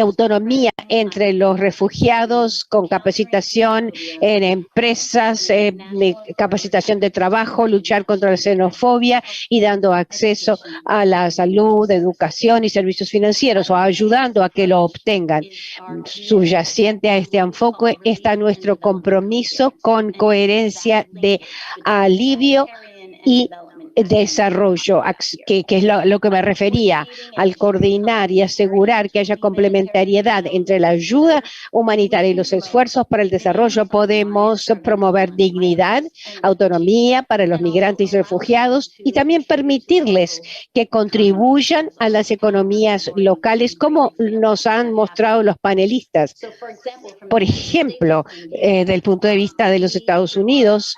autonomía entre los refugiados con capacitación en empresas, capacitación de trabajo, luchar contra la xenofobia y dando acceso a la salud, educación y servicios financieros o ayudando a que lo obtengan. Subyacente a este enfoque está nuestro compromiso con coherencia de alivio y desarrollo, que es lo que me refería, al coordinar y asegurar que haya complementariedad entre la ayuda humanitaria y los esfuerzos para el desarrollo. Podemos promover dignidad, autonomía para los migrantes y refugiados y también permitirles que contribuyan a las economías locales, como nos han mostrado los panelistas. Por ejemplo, del punto de vista de los Estados Unidos,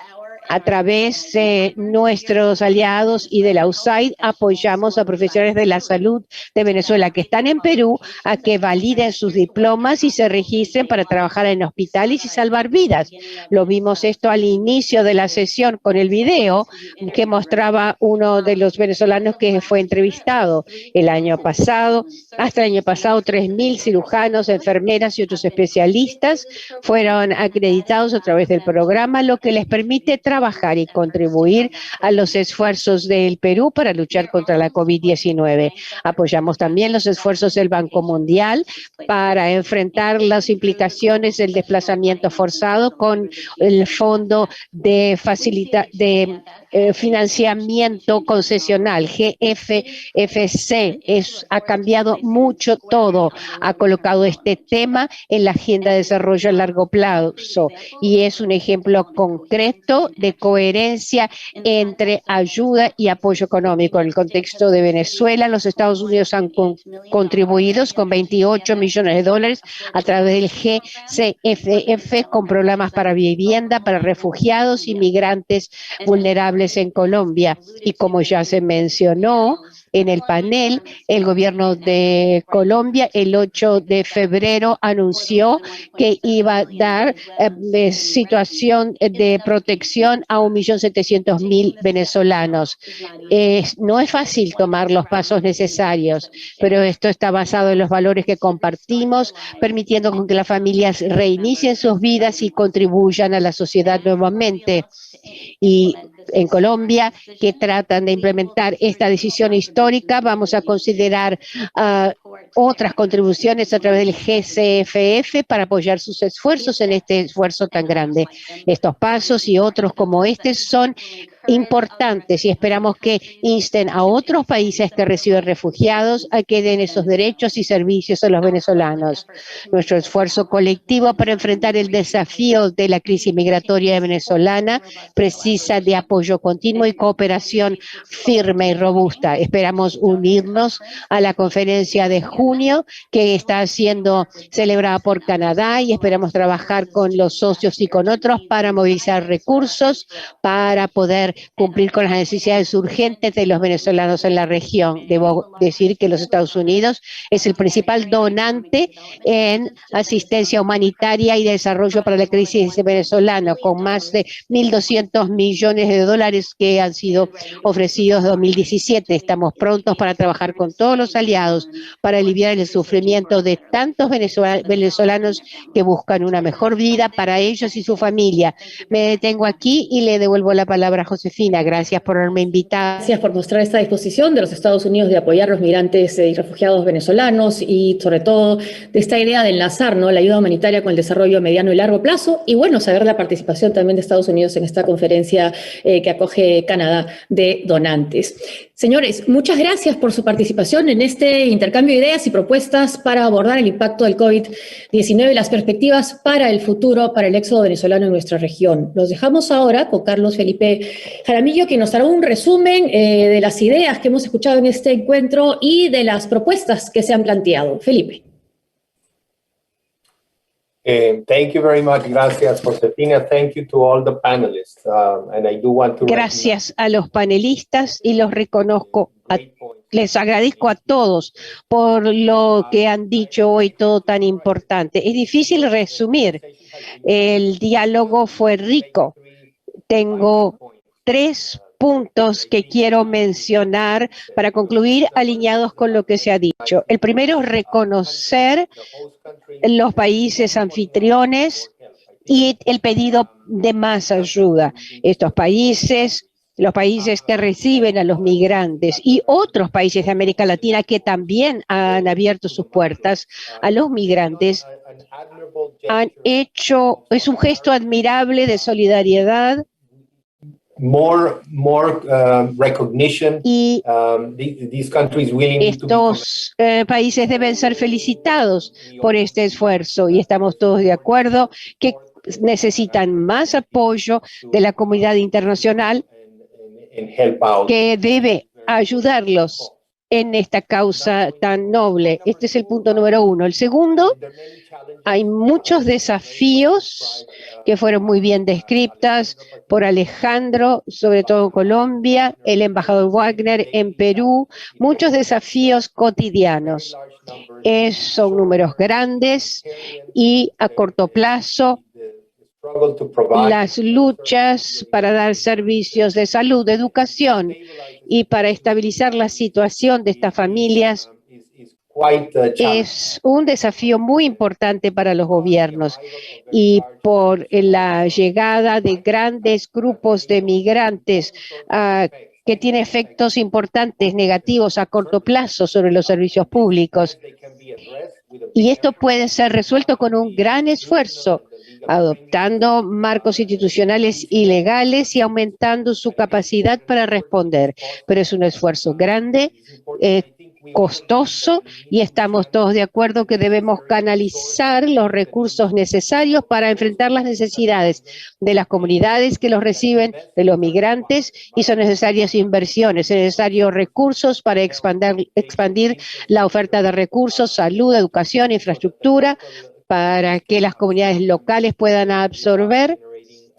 a través de nuestros aliados y de la USAID, apoyamos a profesionales de la salud de Venezuela que están en Perú a que validen sus diplomas y se registren para trabajar en hospitales y salvar vidas. Lo vimos esto al inicio de la sesión con el video que mostraba uno de los venezolanos que fue entrevistado el año pasado. Hasta el año pasado, 3.000 cirujanos, enfermeras y otros especialistas fueron acreditados a través del programa, lo que les permite trabajar y contribuir a los esfuerzos del Perú para luchar contra la COVID-19. Apoyamos también los esfuerzos del Banco Mundial para enfrentar las implicaciones del desplazamiento forzado con el Fondo de Financiamiento Concesional, GFFC. Ha cambiado mucho todo, ha colocado este tema en la agenda de desarrollo a largo plazo y es un ejemplo concreto de coherencia entre ayuda y apoyo económico. En el contexto de Venezuela, los Estados Unidos han contribuido con 28 millones de dólares a través del GCFF con programas para vivienda, para refugiados y migrantes vulnerables en Colombia. Y como ya se mencionó en el panel, el gobierno de Colombia el 8 de febrero anunció que iba a dar situación de protección a 1.700.000 venezolanos. No es fácil tomar los pasos necesarios, pero esto está basado en los valores que compartimos, permitiendo que las familias reinicien sus vidas y contribuyan a la sociedad nuevamente. Y en Colombia, que tratan de implementar esta decisión histórica, vamos a considerar otras contribuciones a través del GCFF para apoyar sus esfuerzos en este esfuerzo tan grande. Estos pasos y otros como este son importantes y esperamos que insten a otros países que reciben refugiados a que den esos derechos y servicios a los venezolanos. Nuestro esfuerzo colectivo para enfrentar el desafío de la crisis migratoria venezolana precisa de apoyo continuo y cooperación firme y robusta. Esperamos unirnos a la conferencia de junio que está siendo celebrada por Canadá y esperamos trabajar con los socios y con otros para movilizar recursos para poder cumplir con las necesidades urgentes de los venezolanos en la región. Debo decir que los Estados Unidos es el principal donante en asistencia humanitaria y desarrollo para la crisis venezolana, con más de 1.200 millones de dólares que han sido ofrecidos en 2017. Estamos prontos para trabajar con todos los aliados para aliviar el sufrimiento de tantos venezolanos que buscan una mejor vida para ellos y su familia. Me detengo aquí y le devuelvo la palabra a Josefina. Gracias por haberme invitado. Gracias por mostrar esta disposición de los Estados Unidos de apoyar a los migrantes y refugiados venezolanos y sobre todo de esta idea de enlazar, ¿no?, la ayuda humanitaria con el desarrollo a mediano y largo plazo y bueno, saber la participación también de Estados Unidos en esta conferencia que acoge Canadá de donantes. Señores, muchas gracias por su participación en este intercambio de ideas y propuestas para abordar el impacto del COVID-19 y las perspectivas para el futuro, para el éxodo venezolano en nuestra región. Los dejamos ahora con Carlos Felipe Jaramillo, que nos hará un resumen de las ideas que hemos escuchado en este encuentro y de las propuestas que se han planteado. Felipe. Thank you very much. Gracias, Josefina. Thank you to all the panelists. And I do want to Gracias a los panelistas y los reconozco. Les agradezco a todos por lo que han dicho hoy, todo tan importante. Es difícil resumir. El diálogo fue rico. Tengo 3 puntos que quiero mencionar para concluir, alineados con lo que se ha dicho. El primero, reconocer los países anfitriones y el pedido de más ayuda. Estos países, los países que reciben a los migrantes y otros países de América Latina que también han abierto sus puertas a los migrantes, han hecho, es un gesto admirable de solidaridad. Recognition. Y these countries willing estos países deben ser felicitados por este esfuerzo y estamos todos de acuerdo que necesitan más apoyo de la comunidad internacional que debe ayudarlos en esta causa tan noble. Este es el punto número uno. El segundo, hay muchos desafíos que fueron muy bien descritas por Alejandro, sobre todo en Colombia, el embajador Wagner en Perú, muchos desafíos cotidianos. Son números grandes y a corto plazo las luchas para dar servicios de salud, de educación y para estabilizar la situación de estas familias es un desafío muy importante para los gobiernos, y por la llegada de grandes grupos de migrantes que tiene efectos importantes negativos a corto plazo sobre los servicios públicos. Y esto puede ser resuelto con un gran esfuerzo, adoptando marcos institucionales y legales y aumentando su capacidad para responder. Pero es un esfuerzo grande, costoso, y estamos todos de acuerdo que debemos canalizar los recursos necesarios para enfrentar las necesidades de las comunidades que los reciben, de los migrantes, y son necesarias inversiones, son necesarios recursos para expandir la oferta de recursos, salud, educación, infraestructura, para que las comunidades locales puedan absorber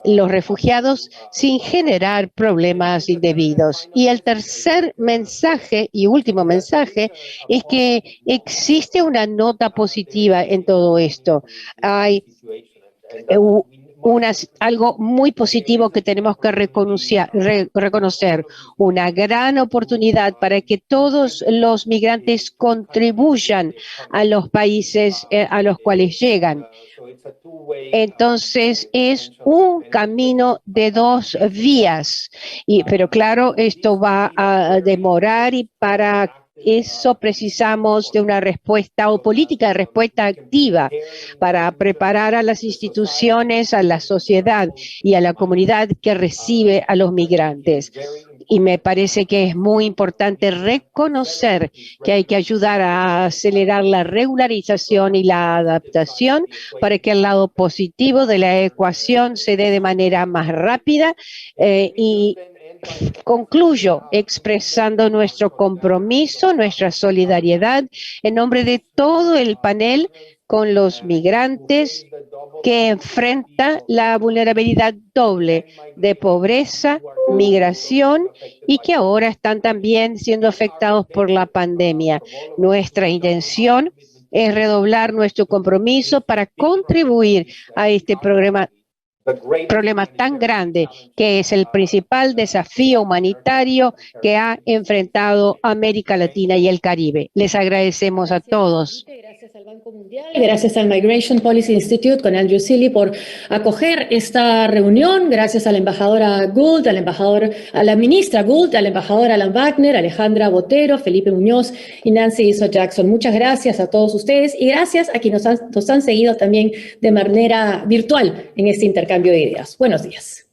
los refugiados sin generar problemas indebidos. Y el tercer mensaje y último mensaje es que existe una nota positiva en todo esto. Hay algo muy positivo que tenemos que reconocer, una gran oportunidad para que todos los migrantes contribuyan a los países a los cuales llegan. Entonces es un camino de dos vías, pero claro, esto va a demorar, y para eso precisamos de una respuesta o política de respuesta activa para preparar a las instituciones, a la sociedad y a la comunidad que recibe a los migrantes. Y me parece que es muy importante reconocer que hay que ayudar a acelerar la regularización y la adaptación para que el lado positivo de la ecuación se dé de manera más rápida. Y concluyo expresando nuestro compromiso, nuestra solidaridad en nombre de todo el panel con los migrantes que enfrenta la vulnerabilidad doble de pobreza, migración, y que ahora están también siendo afectados por la pandemia. Nuestra intención es redoblar nuestro compromiso para contribuir a este problema tan grande, que es el principal desafío humanitario que ha enfrentado América Latina y el Caribe. Les agradecemos a todos. Gracias al Banco Mundial, gracias al Migration Policy Institute con Andrew Seeley por acoger esta reunión, gracias a la embajadora Gould, a la ministra Gould, al embajador Alan Wagner, Alejandra Botero, Felipe Muñoz y Nancy Iso Jackson. Muchas gracias a todos ustedes y gracias a quienes nos han seguido también de manera virtual en este intercambio de ideas. Buenos días.